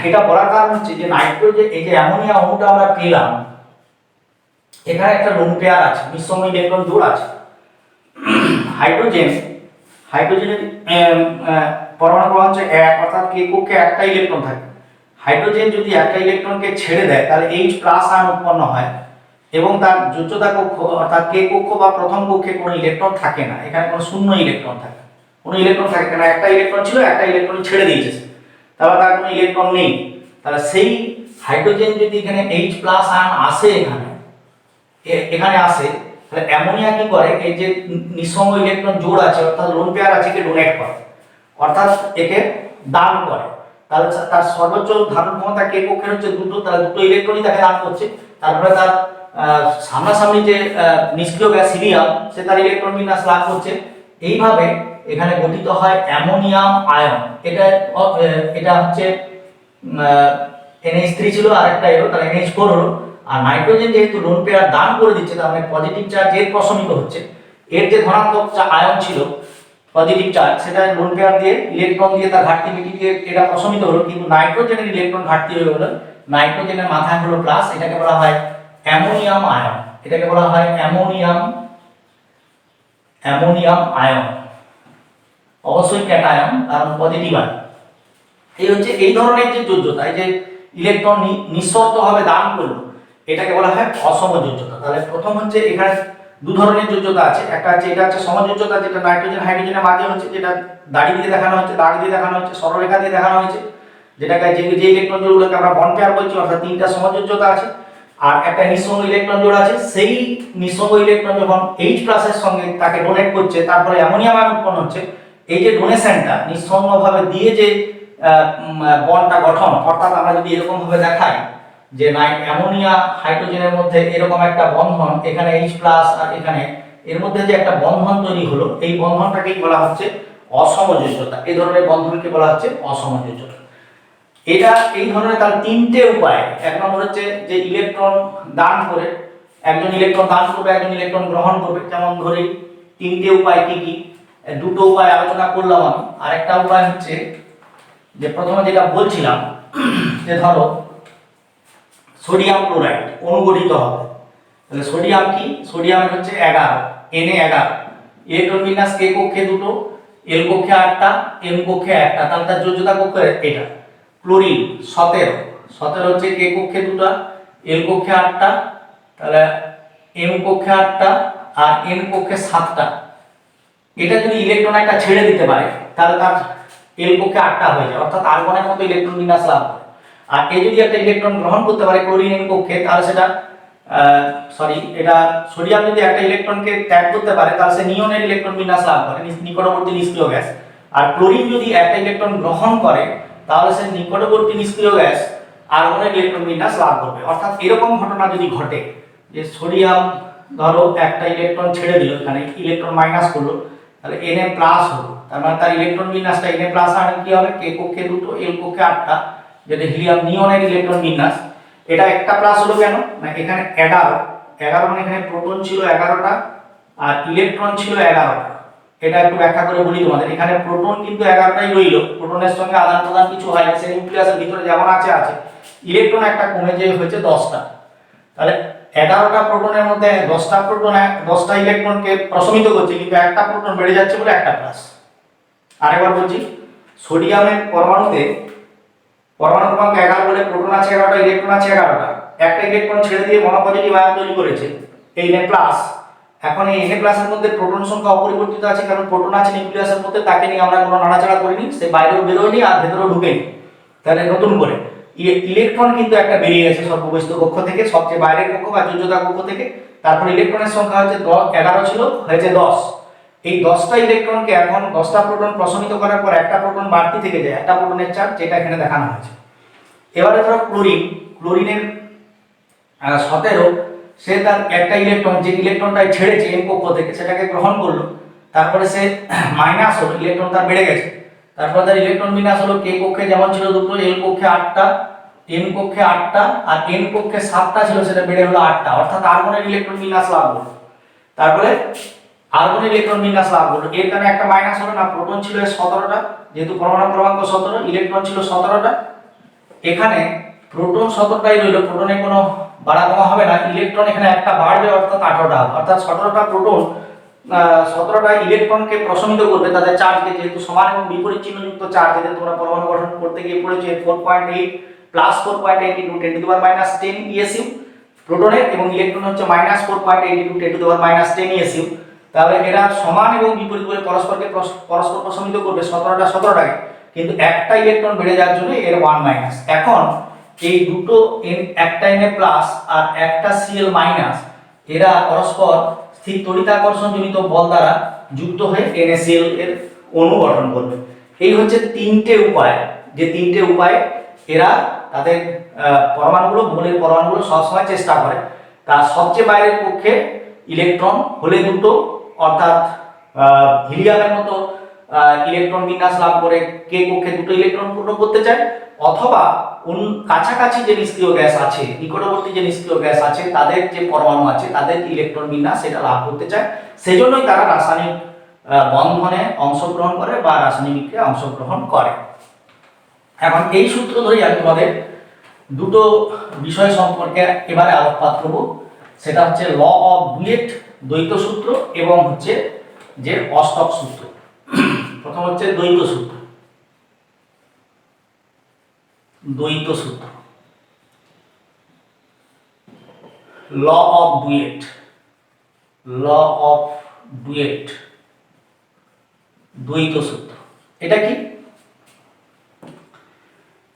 এটা বলার কারণ হচ্ছে যে নাইট্রোজেন, এই যে অ্যামোনিয়া অণুটা আমরা পেলাম, এখানে একটা লোন পেয়ার আছে, নিঃসঙ্গ ইলেকট্রন জোড় আছে। হাইড্রোজেন, হাইড্রোজেনের পরমাণু ক্রম হচ্ছে 1, অর্থাৎ কে কক্ষে একটা ইলেকট্রন থাকে। হাইড্রোজেন যদি একটা ইলেকট্রনকে ছেড়ে দেয় তাহলে H+ আয়ন উৎপন্ন হয় এবং তার যোজ্যতা কক্ষ অর্থাৎ কে কক্ষ বা প্রথম কক্ষে কোনো ইলেকট্রন থাকে না। এখানে কোনো শূন্য ইলেকট্রন থাকে, কোনো ইলেকট্রন থাকে না। একটা ইলেকট্রন ছিল, একটা ইলেকট্রন ছেড়ে দিয়েছে, তাহলে তার কোনো ইলেকট্রন নেই। তাহলে সেই হাইড্রোজেন যদি এখানে H+ আয়ন আসে, এখানে আসে, তাহলে অ্যামোনিয়া কি করে, এই যে নিঃসঙ্গ ইলেকট্রন জোড় আছে অর্থাৎ লোন পেয়ার আছে, কে ডোনেট করে, অর্থাৎ একে দান করে। তাহলে তার সর্বোচ্চ ধারণ ক্ষমতা কে কক্ষের হচ্ছে দুটো, তাহলে দুটো ইলেকট্রনই তাকে দান করছে। তারপরে তার সামনাসামনি যে নিষ্ক্রিয় গ্যাস হিলিয়াম, সে তার ইলেকট্রন বিন্যাস লাভ করছে। এইভাবে এখানে গঠিত হয় অ্যামোনিয়াম আয়ন। এটা হচ্ছে NH3 ছিল, আর একটা এলো, তাহলে NH4 হলো। আর নাইট্রোজেন যেহেতু লোন পেয়ার দান করে দিচ্ছে, তার মানে পজিটিভ চার্জ এর প্রশমিত হচ্ছে। এর যে ধনাত্মক আয়ন ছিল পজিটিভ চার্জ, সেটা লোন পেয়ার দিয়ে ইলেকট্রন দিয়ে তার ঘাটতি মিটিয়ে এটা প্রশমিত হলো, কিন্তু নাইট্রোজেনের ইলেকট্রন ঘাটতি হয়ে গেল। নাইট্রোজেনের মাথায় হলো প্লাস, এটাকে বলা হয় অ্যামোনিয়াম আয়ন। এটাকে বলা হয় অ্যামোনিয়াম আয়ন, অবশ্যই ক্যাটায়ন, কারণ পজিটিভ আয়ন। এই হচ্ছে এই ধরনের যে যোজ্যতা, এই যে ইলেকট্রন নিঃশর্তভাবে দান করলো, এটাকে বলা হয় অসমযোজ্যতা। তাহলে প্রথম হচ্ছে এখানে দু ধরনের যোজ্যতা আছে। একটা হচ্ছে এটা হচ্ছে সমযোজ্যতা, যেটা নাইট্রোজেন হাইড্রোজেনের মাঝে হচ্ছে, যেটা দাড়ি দিয়ে দেখানো হচ্ছে, দাগ দিয়ে দেখানো হচ্ছে, সরলরেখা দিয়ে দেখানো হয়েছে, যেটাকে যে ইলেকট্রন জোড়গুলোকে আমরা বন্ড পেয়ার বলছি, অর্থাৎ তিনটা সমযোজ্যতা আছে। আর একটা নিঃসঙ্গ ইলেকট্রন জোড় আছে। সেই নিঃসঙ্গ ইলেকট্রন যখন H+ এর সঙ্গে তাকে ডোনেট করছে, তারপরে অ্যামোনিয়াম আয়ন উৎপন্ন হচ্ছে। এই যে ডোনেশনটা নিঃসঙ্গভাবে দিয়ে যে বন্ডটা গঠন, অর্থাৎ আমরা যদি এরকম ভাবে দেখাই যে অ্যামোনিয়া হাইড্রোজেনের মধ্যে এরকম একটা বন্ধন, এখানে H+ আর এখানে এর মধ্যে যে একটা বন্ধন তৈরি হলো, এই বন্ধনটাকেই বলা হচ্ছে অসমযোজ্যতা। এই ধরনের বন্ধনকে বলা হচ্ছে অসমযোজ্যতা। এটা এই ধরনের তার তিনটে উপায়। এক নম্বর হচ্ছে যে ইলেকট্রন দান করে, একজন ইলেকট্রন দান করবে, একজন ইলেকট্রন গ্রহণ করবে। যেমন ধরি তিনটে উপায় কি কি, দুটো উপায় আলোচনা করলাম আমি। আরেকটা উপায় হচ্ছে যে প্রথমে যেটা বলছিলাম, যে ধরো সোডিয়াম ক্লোরাইড অনুগঠিত হবে, তাহলে সোডিয়াম কি, সোডিয়ামের হচ্ছে 11, Na11, ইলেকট্রন বিন্যাস কে কক্ষে দুটো, এল কক্ষে 8টা, এম কক্ষে 1টা, তাহলে তার যোজ্যতা কক্ষে এটা। ক্লোরিন 17 হচ্ছে কে কক্ষে দুটো, এল কক্ষে 8টা, তাহলে এম কক্ষে 8টা আর এন কক্ষে 7টা। এটা যদি ইলেকট্রন একটা ছেড়ে দিতে পারে, তাহলে তার এল কক্ষে 8টা হয়ে যায়, অর্থাৎ আর্গনের মতো ইলেকট্রন বিন্যাস লাভ করে। আর এ যদি একটা ইলেকট্রন গ্রহণ করতে পারে ক্লোরিন এন কক্ষে, তাহলে সেটা এটা সোডিয়াম যদি একটা ইলেকট্রনকে ত্যাগ করতে পারে, তাহলে সে নিয়নের ইলেকট্রন বিন্যাস লাভ করে, নিকটবর্তী নিষ্ক্রিয় গ্যাস। আর ক্লোরিন যদি একটা ইলেকট্রন গ্রহণ করে, তাহলে সে নিকটবর্তী নিষ্ক্রিয় গ্যাস আর্গনের ইলেকট্রন বিন্যাস লাভ করবে। অর্থাৎ এরকম ঘটনা যদি ঘটে যে সোডিয়াম ধরো একটা ইলেকট্রন ছেড়ে দিল, এখানে ইলেকট্রন মাইনাস করলো, তাহলে Na+ হলো, তার মানে তার ইলেকট্রন বিন্যাসটা Na+ আর কি হবে, কে কক্ষে দুটো, এল কক্ষে 8টা, যেটা হিলিয়াম নিয়নের ইলেকট্রন বিন্যাস। এটা একটা প্লাস হলো কেন না, এখানে 11 মানে এখানে প্রোটন ছিল 11টা আর ইলেকট্রন ছিল 11টা। এটা একটু ব্যাখ্যা করে বলি তোমাদের। এখানে প্রোটন কিন্তু 11টাই রইল, প্রোটনের সঙ্গে আদান প্রদান কিছু হয় না, সেই নিউক্লিয়াসের ভিতরে যেমন আছে। ইলেকট্রন একটা কমে যে হয়েছে 10টা। তাহলে 11টা প্রোটনের মধ্যে 10টা প্রোটন 10টা ইলেকট্রনকে প্রশমিত করছে, কিন্তু একটা প্রোটন বেড়ে যাচ্ছে বলে একটা প্লাস। আরেকবার বলছি, সোডিয়ামের পরমাণু ক্রমাঙ্ক 11 বলে প্রোটন আছে 11টা, ইলেকট্রন আছে 11টা, একটা ইলেকট্রন ছেড়ে দিয়ে মনোপজিটিভ আয়ন তৈরি করেছে এই Na প্লাস। এখন এই Na প্লাসের মধ্যে প্রোটন সংখ্যা অপরিবর্তিত আছে, কারণ প্রোটন আছে নিউক্লিয়াসের মধ্যে, তাকে নিয়ে আমরা কোনো নাড়াচাড়া করিনি, সে বাইরেও বেরোয়নি আর ভেতরেও ঢুকেনি। তাহলে নতুন করে ইলেকট্রন কিন্তু একটা বেরিয়ে গেছে সর্ববহিষ্ঠ কক্ষ থেকে, সবচেয়ে বাইরের কক্ষ বা যোজ্যতা কক্ষ থেকে। তারপর ইলেকট্রনের সংখ্যা হচ্ছে 11 ছিল, হয়েছে 10। এই 10টা ইলেকট্রনকে এখন 10টা প্রোটন প্রশমিত করার পর একটা প্রোটন বাড়তি থেকে যায়, একটা প্রোটনের চার্জ, যেটা এখানে দেখানো হয়েছে। এবারে ধরো ক্লোরিনের 17, সে তার একটা ইলেকট্রন, যে ইলেকট্রনটা ছেড়েছে এন কক্ষ থেকে, সেটাকে গ্রহণ করলো। তারপরে সে মাইনাস হলো, ইলেকট্রন তার বেড়ে গেছে। তারপর তার ইলেকট্রন বিন্যাস হলো, কে কক্ষে যেমন ছিল দুটো, এল কক্ষে 8টা, এন কক্ষে 8টা, আর এন কক্ষে 7টা ছিল, সেটা বেড়ে হলো 8টা, অর্থাৎ আর্গনের ইলেকট্রন বিন্যাস লাভ হলো। তারপরে আর্গনের ইলেকট্রন বিন্যাস লাভ হলো, এর কারণে একটা মাইনাস হলো না, প্রোটন ছিল 17টা, যেহেতু পরমাণু ক্রমাঙ্ক 17, ইলেকট্রন ছিল 17টা। এখানে প্রোটন 17টাই রইল, প্রোটনে কোনো বাড়া কমা হবে না, ইলেকট্রন এখানে একটা বাড়বে, অর্থাৎ 18টা হবে, অর্থাৎ 17টা প্রোটন 17টা ইলেকট্রনকে প্রশমিত করবে তাদের চার্জকে, যেহেতু সমান এবং বিপরীত চিহ্নযুক্ত চার্জ, যেটা তোমরা পরমাণু গঠন করতে গিয়ে পড়েছো 4.8 প্লাস 4.8 × 10⁻⁻10 ESU প্রোটনের, এবং ইলেকট্রন হচ্ছে -4.8 × 10⁻10 ESU। তাহলে এরা সমান এবং বিপরীত করে পরস্পর প্রশমিত করবে 17টা 17টাকে, কিন্তু একটা ইলেকট্রন বেড়ে যাওয়ার জন্য এর 1 মাইনাস। এখন এই দুটো একটা Na প্লাস আর একটা Cl মাইনাস, এরা পরস্পর স্থির তড়িতাকর্ষণ জনিত বল দ্বারা যুক্ত হয়ে NaCl এর অণু গঠন করবে। এই হচ্ছে তিনটে উপায়, যে তিনটে উপায়ে এরা তাদের মৌলের পরমাণুগুলো সবসময় চেষ্টা করে। তার সবচেয়ে বাইরের কক্ষে ইলেকট্রন হলে দুটো, অর্থাৎ হিলিয়ামের মতো ইলেকট্রন বিন্যাস লাভ করে কে কক্ষে দুটো ইলেকট্রন পূর্ণ করতে চায়, অথবা কাছাকাছি যে নিষ্ক্রিয় গ্যাস আছে, নিকটবর্তী যে নিষ্ক্রিয় গ্যাস আছে, তাদের যে পরমাণু আছে তাদের ইলেকট্রন বিন্যাস সেটা লাভ করতে চায়। সেজন্যই তারা রাসায়নিক বন্ধনে অংশগ্রহণ করে বা রাসায়নিক বিক্রিয়ায় অংশগ্রহণ করে। এখন এই সূত্র ধরেই আমি তোমাদের দুটো বিষয় সম্পর্কে এবারে আলোকপাত করব, সেটা হচ্ছে ল অফ বুয়েট দ্বৈত সূত্র, এবং হচ্ছে যে অস্টক সূত্র। প্রথম হচ্ছে দ্বৈত সূত্র। ল অফ বুয়েট, দ্বৈত সূত্র। এটা কি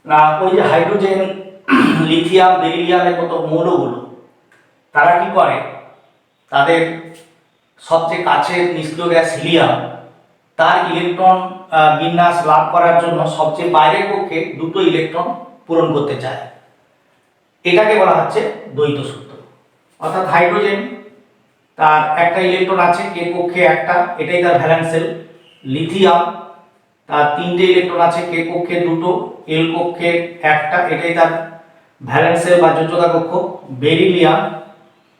না, ওই যে হাইড্রোজেন, লিথিয়াম, বেরিলিয়ামের মতো মৌলগুলো, তারা কি করে, তাদের সবচেয়ে কাছের নিষ্ক্রিয় গ্যাস হিলিয়াম, তার ইলেকট্রন বিন্যাস লাভ করার জন্য সবচেয়ে বাইরের কক্ষে দুটো ইলেকট্রন পূরণ করতে চায়। এটাকে বলা হচ্ছে দ্বৈত সূত্র। অর্থাৎ হাইড্রোজেন, তার একটা ইলেকট্রন আছে কে কক্ষে একটা, এটাই তার ভ্যালেন্স শেল। লিথিয়াম, তার তিনটে ইলেকট্রন আছে কে কক্ষে দুটো, এল কক্ষে একটা, এটাই তার ভ্যালেন্স শেল বা যোজ্যতা কক্ষ। বেরিলিয়াম,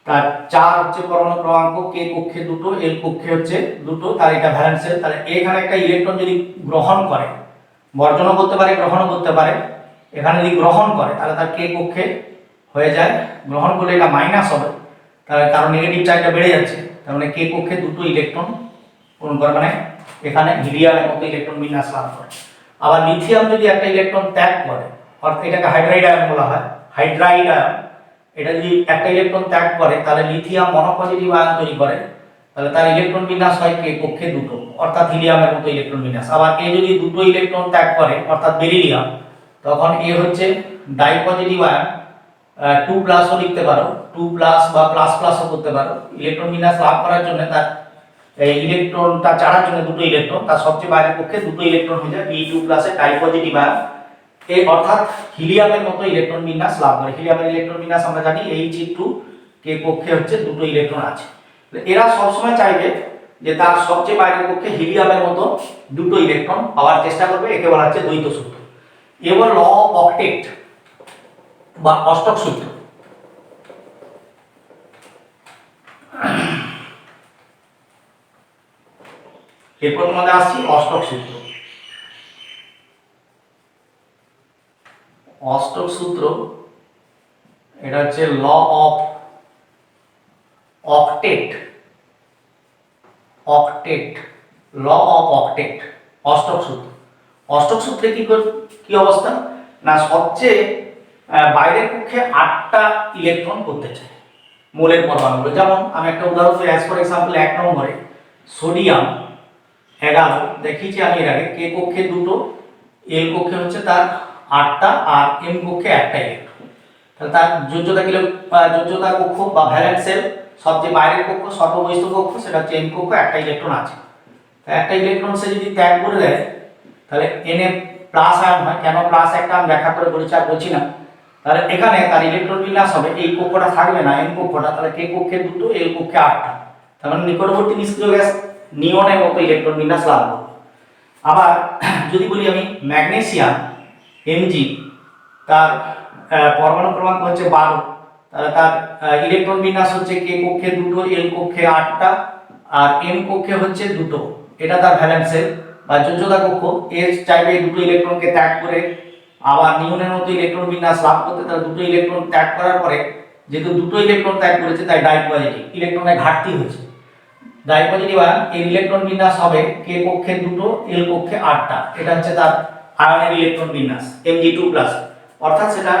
তার 4 হচ্ছে পরমাণু ক্রমাঙ্ক, কে কক্ষে দুটো, এল কক্ষে হচ্ছে দুটো, তার এটা ভ্যালেন্স শেল। তাহলে এখানে একটা ইলেকট্রন যদি গ্রহণ করে, বর্জনও করতে পারে গ্রহণও করতে পারে, এখানে যদি গ্রহণ করে তাহলে তার কে কক্ষে হয়ে যায়, গ্রহণ করলে এটা মাইনাস হবে, তার কারণ নেগেটিভ চার্জটা বেড়ে যাচ্ছে, তার মানে কে কক্ষে দুটো ইলেকট্রন পূরণ করে, মানে এখানে হিলিয়ামের মতো ইলেকট্রন বিন্যাস লাভ করে। আবার লিথিয়াম যদি একটা ইলেকট্রন ত্যাগ করে, অর্থাৎ এটাকে হাইড্রাইড আয়ন বলা হয়, হাইড্রাইড আয়ন, এটা যদি একটা ইলেকট্রন ত্যাগ করে তাহলে লিথিয়াম মনোপজিটিভ আয়ন তৈরি করে, তাহলে তার ইলেকট্রন বিন্যাস হয় কে কক্ষে দুটো, অর্থাৎ হিলিয়ামের মতো ইলেকট্রন বিন্যাস। আবার এ যদি দুটো ইলেকট্রন ত্যাগ করে, অর্থাৎ বেরিলিয়াম, তখন এ হচ্ছে ডাইপজিটিভ আয়ন, 2+ ও লিখতে পারো, 2+ বা প্লাসও করতে পারো। ইলেকট্রন বিন্যাস লাভ করার জন্য তার এই ইলেকট্রনটা চাড়ার জন্য দুটো ইলেকট্রন, তার সবচেয়ে বাইরের পক্ষে দুটো ইলেকট্রন হয়ে যায় Be2+ এর ডাইপজিটিভ আয়ন, এই অর্থাৎ হিলিয়ামের মতো ইলেকট্রন বিন্যাস লাভ করে। হিলিয়ামের ইলেকট্রন বিন্যাস আমরা জানি He2, কে কক্ষে হচ্ছে দুটো ইলেকট্রন আছে। এরা সবসময় চাইবে যে তার সবচেয়ে বাইরের পক্ষে হিলিয়ামের মতো দুটো ইলেকট্রন পাওয়ার চেষ্টা করবে, একে বলা হচ্ছে দ্বৈত সূত্র। এবার ল অফ অক্টেট বা অষ্টক সূত্র। এরপর তোমাদের আসছি অষ্টক সূত্র। অষ্টক সূত্র এটা হচ্ছে law of octet, octet, law of octet, অষ্টক সূত্র। অষ্টক সূত্রে কি অবস্থা না, সবচেয়ে বাইরের পক্ষে 8টা ইলেকট্রন করতে চায় মূলের পরমাণুগুলো। যেমন আমি একটা উদাহরণ দিই, অ্যাজ ফর এক্সাম্পল 1 নম্বরে সোডিয়াম 11 দেখিয়েছি আমি এর আগে, কে কক্ষে 2টো, এল কক্ষে হচ্ছে তার 8টা আর এম কক্ষে 1টা ইলেকট্রন। তাহলে তার যোজ্যতা কক্ষ বা ভ্যালেন্স সেল সবচেয়ে বাইরের কক্ষ, সর্ববহিস্থ কক্ষ, সেটা হচ্ছে এম কক্ষ, 1টা ইলেকট্রন আছে। একটা ইলেকট্রন সে যদি ত্যাগ করে দেয় তাহলে Na প্লাস আয়ন হয়। কেন প্লাস একটা আমি ব্যাখ্যা করে বলেছি, আর বলছি না। তাহলে এখানে তার ইলেকট্রন বিন্যাস হবে, এই কক্ষটা থাকবে না, এন কক্ষটা, তাহলে কে কক্ষে 2টো, এল কক্ষে 8টা। তার মানে নিকটবর্তী নিষ্ক্রিয় গ্যাস নিয়নের মতো ইলেকট্রন বিন্যাস লাভ করবে। আবার যদি বলি আমি ম্যাগনেসিয়াম Mg, তার পরমাণু ক্রমাঙ্ক হচ্ছে 12, তাহলে তার ইলেকট্রন বিন্যাস হচ্ছে কে কক্ষে 2টো, এল কক্ষে 8টা আর এম কক্ষে হচ্ছে 2টো। এটা তার ভ্যালেন্স সেল বা যোজ্যতা কক্ষ। এর চাইবে 2টো ইলেকট্রনকে ত্যাগ করে আবার নিউনের মতো ইলেকট্রন বিন্যাস লাভ করতে, তাহলে 2টো ইলেকট্রন ত্যাগ করার পরে যেহেতু 2টো ইলেকট্রন ত্যাগ করেছে তাই ডাইপজিটিভ, ইলেকট্রনের ঘাটতি হয়েছে। ডাইপজিটিভ আয়ন, এর ইলেকট্রন বিন্যাস হবে কে কক্ষে 2টো, এল কক্ষে 8টা। এটা হচ্ছে তার আয়নের ইলেকট্রন বিন্যাস Mg2+, অর্থাৎ সেটা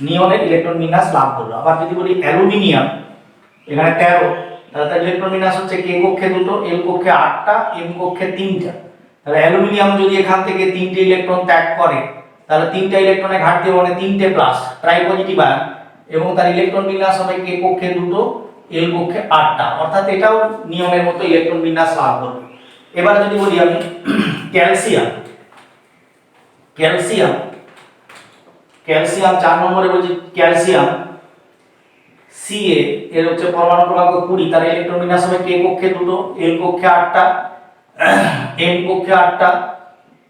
নিয়নের ইলেকট্রন বিন্যাস লাভ করলো। আবার যদি বলি অ্যালুমিনিয়াম, এখানে 13, তাহলে তার ইলেকট্রন বিন্যাস হচ্ছে কে কক্ষে 2টো, এল কক্ষে 8টা, এম কক্ষে 3টা। তাহলে অ্যালুমিনিয়াম যদি এখান থেকে 3টে ইলেকট্রন ত্যাগ করে তাহলে 3টা ইলেকট্রনের ঘাটতি মানে 3টে প্লাস, ট্রাইপজিটিভ আয়ন, এবং তার ইলেকট্রন বিন্যাস হবে কে কক্ষে 2টো, এল কক্ষে 8টা, অর্থাৎ এটাও নিয়মের মতো ইলেকট্রন বিন্যাস লাভ করবে। এবার যদি বলি আমি ক্যালসিয়াম, ক্যালসিয়াম ক্যালসিয়াম 4 নম্বরে বলছি ক্যালসিয়াম Ca, এর হচ্ছে পরমাণু ক্রমাঙ্ক 20, তার ইলেকট্রন বিন্যাস হবে কে কক্ষে 2টো, এল কক্ষে 8টা, এম কক্ষে 8টা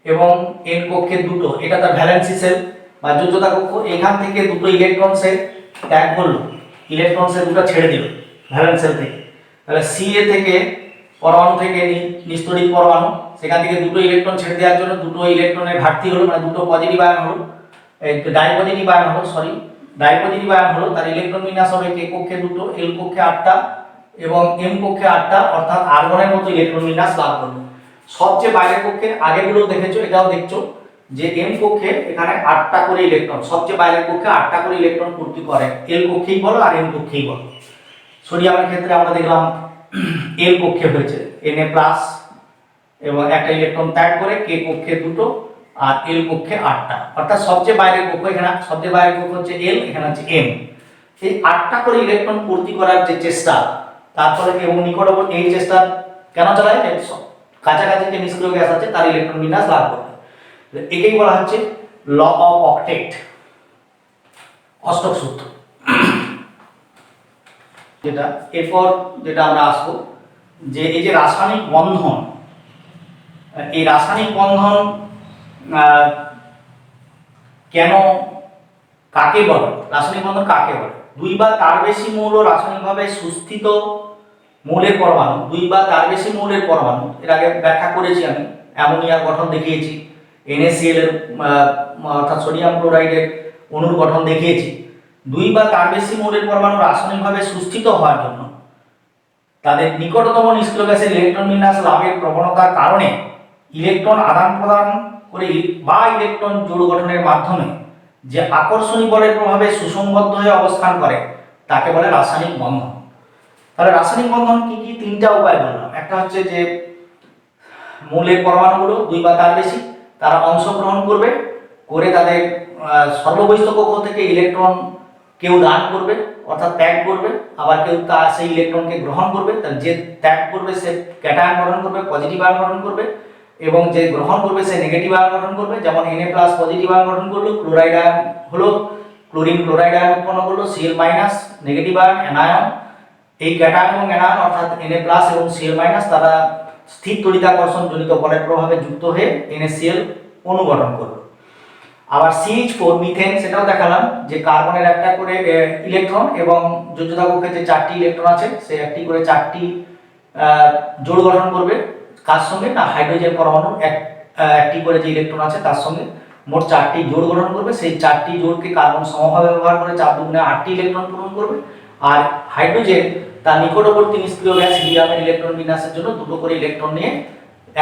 এবং এন কক্ষে 2টো। এটা তার ভ্যালেন্সি সেল বা যোজ্যতা কক্ষ। এখান থেকে 2টো ইলেকট্রন সে ত্যাগ করলো, ইলেকট্রন সে 2টা ছেড়ে দিল ভ্যালেন্স সেল থেকে। তাহলে Ca থেকে পরমাণু থেকে নিস্তড়িত পরমাণু, সেখান থেকে 2টো ইলেকট্রন ছেড়ে দেওয়ার জন্য 2টো ইলেকট্রনের ঘাটতি হলো, মানে 2টো পজিটিভ আয়ন হলো, ডাইপজিটিভ আয়ন হলো, ডাইপজিটিভ আয়ন হলো। তার ইলেকট্রন বিন্যাস হবে কে কক্ষে 2টো, এল কক্ষে 8টা এবং এম কক্ষে 8টা, অর্থাৎ আর্গনের মতো ইলেকট্রন বিন্যাস লাভ করবে। সবচেয়ে বাইরের কক্ষে আগেগুলো দেখেছো, এটাও দেখছো যে এম কক্ষে এখানে 8টা করে ইলেকট্রন, সবচেয়ে বাইরের কক্ষে 8টা করে ইলেকট্রন পূর্তি করে, এল কক্ষেই বলো আর এম কক্ষেই বলো। সোডিয়ামের ক্ষেত্রে আমরা দেখলাম এল কক্ষে হয়েছে Na+ এবং একটা ইলেকট্রন ত্যাগ করে কে কক্ষে 2টো আর এল কক্ষে 8টা, অর্থাৎ সবচেয়ে বাইরের কক্ষ, এখানে সবচেয়ে বাইরের কক্ষ হচ্ছে এল, এখানে হচ্ছে এম। এই 8টা করে ইলেকট্রন পূর্তি করার যে চেষ্টা, তারপরে এবং নিকটবর্তী এই চেষ্টা কেন চালায়, কাছাকাছি যে নিষ্ক্রিয় গ্যাস আছে তার ইলেকট্রন বিন্যাস লাভ করবে। একেই বলা হচ্ছে ল অফ অক্টেট, অষ্টক সূত্র। যেটা এরপর যেটা আমরা আসবো যে এই যে রাসায়নিক বন্ধন, এই রাসায়নিক বন্ধন কেন, কাকে বলে, রাসায়নিক বন্ধন কাকে বলে? 2 বা তার বেশি মৌল রাসায়নিকভাবে সুস্থিত মৌলের পরমাণু, 2 বা তার বেশি মৌলের পরমাণু, এর আগে ব্যাখ্যা করেছি আমি, অ্যামোনিয়ার গঠন দেখিয়েছি, NaCl এর অর্থাৎ সোডিয়াম ক্লোরাইডের অণুর গঠন দেখিয়েছি। 2 বা তার বেশি মৌলের পরমাণু রাসায়নিকভাবে সুস্থিত হওয়ার জন্য তাদের নিকটতম নিষ্ক্রিয় গ্যাসের ইলেকট্রন বিন্যাস লাভের প্রবণতার কারণে ইলেকট্রন আদান প্রদান করে বা ইলেকট্রন জোড় গঠনের মাধ্যমে যে আকর্ষণী বলের প্রভাবে সুসংবদ্ধ হয়ে অবস্থান করে তাকে বলে রাসায়নিক বন্ধন। তাহলে রাসায়নিক বন্ধন কি কি? 3টা উপায় বললাম। একটা হচ্ছে যে মৌলের পরমাণুগুলো 2 বা তার বেশি তারা অংশগ্রহণ করবে, করে তাদের সর্ববহিস্থ কক্ষ থেকে ইলেকট্রন কেউ দান করবে অর্থাৎ ত্যাগ করবে, আবার কেউ তা সেই ইলেকট্রনকে গ্রহণ করবে। তাহলে যে ত্যাগ করবে সে ক্যাটায়ন গঠন করবে, পজিটিভ আয়ন গঠন করবে, এবং যে গ্রহণ করবে সে নেগেটিভ আয়ন গঠন করবে। যেমন Na+ পজিটিভ আয়ন গঠন করলো, ক্লোরাইড আয়ন হলো, ক্লোরিন ক্লোরাইড আয়ন উৎপন্ন করলো, Cl- নেগেটিভ আয়ন, অ্যানায়ন। এই ক্যাটায়ন এবং অ্যানায়ন অর্থাৎ Na+ এবং Cl- তারা স্থির তড়িতাকর্ষণ জনিত বলের প্রভাবে যুক্ত হয়ে NaCl অণু গঠন করবে। আবার CH4 মিথেন, সেটাও দেখালাম যে কার্বনের একটা করে ইলেকট্রন এবং যোজ্যতা কক্ষে যে 4টি ইলেকট্রন আছে সে একটি করে 4টি জোড় গঠন করবে। কার সঙ্গে না, হাইড্রোজেন পরমাণু একটি করে যে ইলেকট্রন আছে তার সঙ্গে মোট 4টি জোড় গঠন করবে। সেই 4টি জোড়কে কার্বন সমভাবে ব্যবহার করে 4 দুগুণে 8টি ইলেকট্রন পূরণ করবে। আর হাইড্রোজেন তার নিকটবর্তী নিষ্ক্রিয় গ্যাস হিলিয়ামের ইলেকট্রন বিন্যাসের জন্য দুটো করে ইলেকট্রন নিয়ে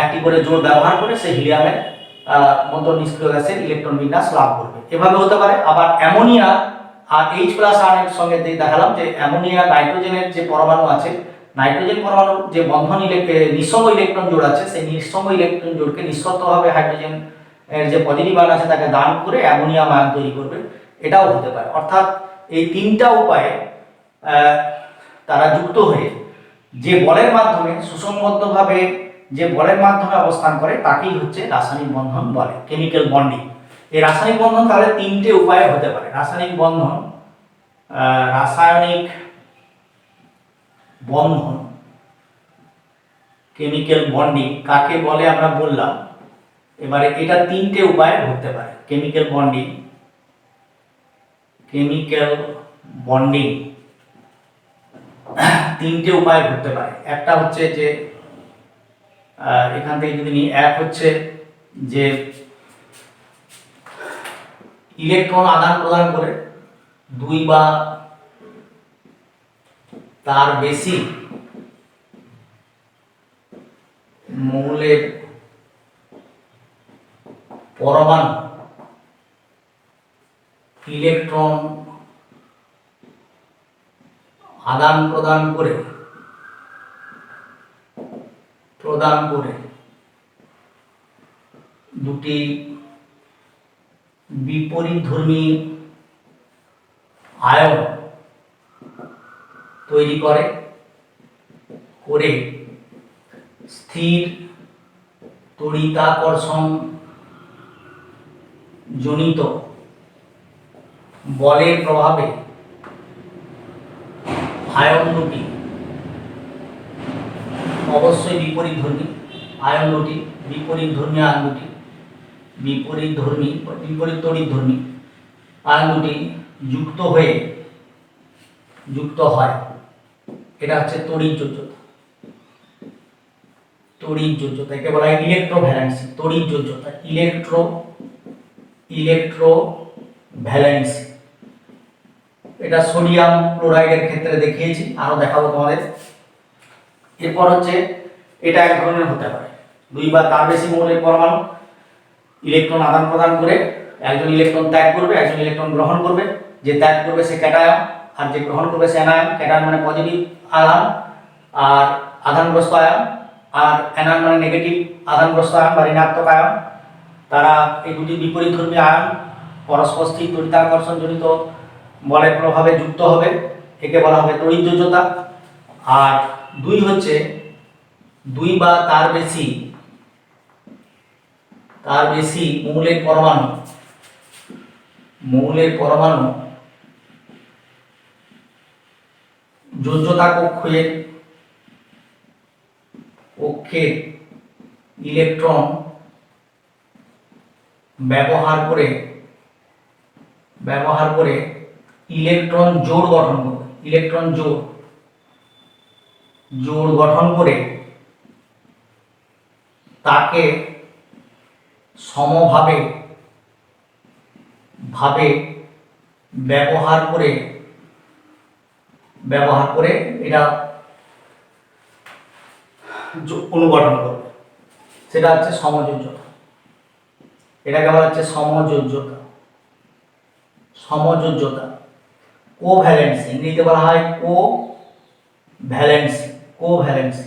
একটি করে জোড় ব্যবহার করে সেই হিলিয়ামের মতো নিষ্ক্রিয় গ্যাসের ইলেকট্রন বিন্যাস লাভ করবে। এভাবে হতে পারে। আবার অ্যামোনিয়া আর H+R এর সঙ্গে দেখালাম যে অ্যামোনিয়া নাইট্রোজেনের যে পরমাণু আছে, নাইট্রোজেন পরমাণুর যে বন্ধন নিঃসঙ্গ ইলেকট্রন জোড় আছে, সেই নিঃসঙ্গ ইলেকট্রন জোড়কে নিঃশর্তভাবে হাইড্রোজেন এর যে পজিটিভ আয়ন আছে তাকে দান করে অ্যামোনিয়াম আয়ন তৈরি করবে, এটাও হতে পারে। অর্থাৎ এই তিনটা উপায়ে তারা যুক্ত হয়ে যে বলের মাধ্যমে সুসংবদ্ধভাবে যে বলের মাধ্যমে অবস্থান করে তাকেই হচ্ছে রাসায়নিক বন্ধন বলে, কেমিক্যাল বন্ডিং। এই রাসায়নিক বন্ধন তাহলে তিনটে উপায়ে হতে পারে। রাসায়নিক বন্ধন কেমিক্যাল বন্ডিং কাকে বলে আমরা বললাম। এবারে এটা তিনটে উপায়ে হতে পারে। কেমিক্যাল বন্ডিং তিনটে উপায়ে হতে পারে। একটা হচ্ছে যে এখান থেকে যদি নিই, এক হচ্ছে যে ইলেকট্রন আদান প্রদান করে দুই বা তার বেশি মৌলের পরমাণু ইলেকট্রন আদান প্রদান করে দুটি বিপরীতধর্মী আয়ন তৈরি করে স্থির তড়িতাকর্ষণ জনিত বলের প্রভাবে আয়ন দুটি, অবশ্যই বিপরীতধর্মী আয়ন দুটি, বিপরীত তড়িৎধর্মী আয়ন দুটি যুক্ত হয়। এটা হচ্ছে তড়িৎযোজ্যতা। একে বলা হয় ইলেকট্রোভ্যালেন্সি। তড়িৎযোজ্যতা ইলেকট্রোভ্যালেন্সি। এটা সোডিয়াম ক্লোরাইডের ক্ষেত্রে দেখিয়েছি, আরো দেখাবো তোমাদের। এরপর হচ্ছে এটা এক ধরনের হতে পারে, দুই বা তার বেশি মৌলের পরমাণু ইলেকট্রন আদান প্রদান করে একজন ইলেকট্রন ত্যাগ করবে, একজন ইলেকট্রন গ্রহণ করবে। যে ত্যাগ করবে সে ক্যাটায়ন, আর যে গ্রহণ করবে সে অ্যানায়ন। ক্যাটায়ন মানে পজিটিভ আধান আর আধানগ্রস্ত আয়ন, আর অ্যানায়ন মানে নেগেটিভ আধানগ্রস্ত আয়ন বা ঋণাত্মক আয়ন। তারা এই দুটি বিপরীতধর্মী আয়ন পরস্পর স্থির তড়িতাকর্ষণ জনিত বলের প্রভাবে যুক্ত হবে, একে বলা হবে তড়িৎযোজ্যতা। আর দুই হচ্ছে দুই বা তার বেশি মৌলের পরমাণু যোজ্যতা কক্ষের ইলেকট্রন ব্যবহার করে ইলেকট্রন জোড় গঠন করে তাকে সমভাবে ব্যবহার করে এটা অনুগঠন করবে, সেটা হচ্ছে সমযোজ্যতা। এটাকে বলা হচ্ছে সমযোজ্যতা। কোভ্যালেন্সি, ইংরেজিতে বলা হয় কোভ্যালেন্সি,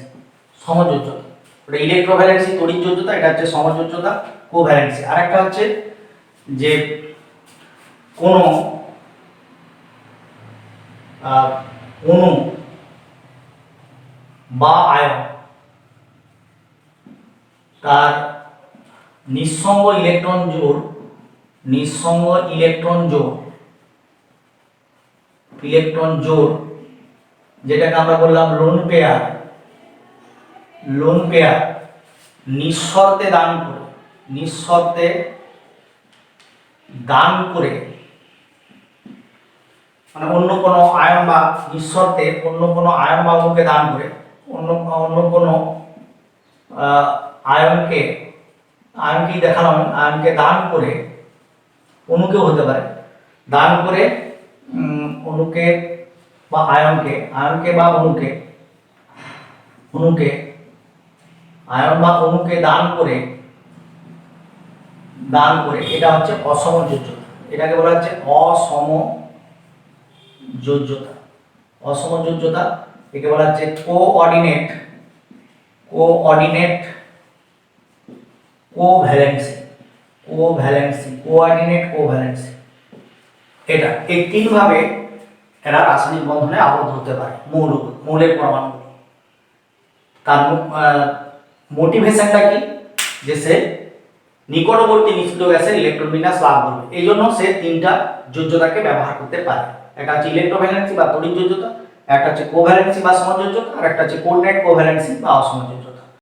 সমযোজ্যতা। ওটা ইলেকট্রোভ্যালেন্সি তড়িৎযোজ্যতা, এটা হচ্ছে সমযোজ্যতা, কোভ্যালেন্সি। আর একটা হচ্ছে যে কোনো অণু বা আয়ন তার নিঃসঙ্গ ইলেকট্রন জোড় যেটাকে আমরা বললাম লোন পেয়ার নিঃশর্তে দান করে মানে অন্য কোনো আয়ন বা নিঃশর্তে অন্য কোনো আয়ন বা অণুকে দান করে অন্য কোনো আয়নকেই দেখালাম, আয়নকে দান করে, অণুকেও হতে পারে, দান করে অণুকে বা আয়নকে বা অণুকে আয়ন বা অণুকে দান করে এটা হচ্ছে অসমযোজ্যতা। এটাকে বলা হচ্ছে অসমযোজ্যতা। অসমযোজ্যতা একে বলা হচ্ছে কোঅর্ডিনেট কোভ্যালেন্সি। Coordinate covalency. এটা এই তিন ভাবে এরা রাসায়নিক বন্ধনে আবদ্ধ হতে পারে মৌলের পরমাণু। তার মোটিভেশনটা কি, যে সে নিকটবর্তী নিষ্ক্রিয় গ্যাসের ইলেকট্রন বিন্যাস লাভ করবে, এই জন্য সে তিনটা যোজ্যতাকে ব্যবহার করতে পারে। একটা হচ্ছে ইলেকট্রোভ্যালেন্সি বা তড়িৎ যোজ্যতা, একটা হচ্ছে কোভ্যালেন্সি বা সমযোজ্যতা, আর একটা হচ্ছে কোঅর্ডিনেট কোভ্যালেন্সি বা অসমযোজ্যতা।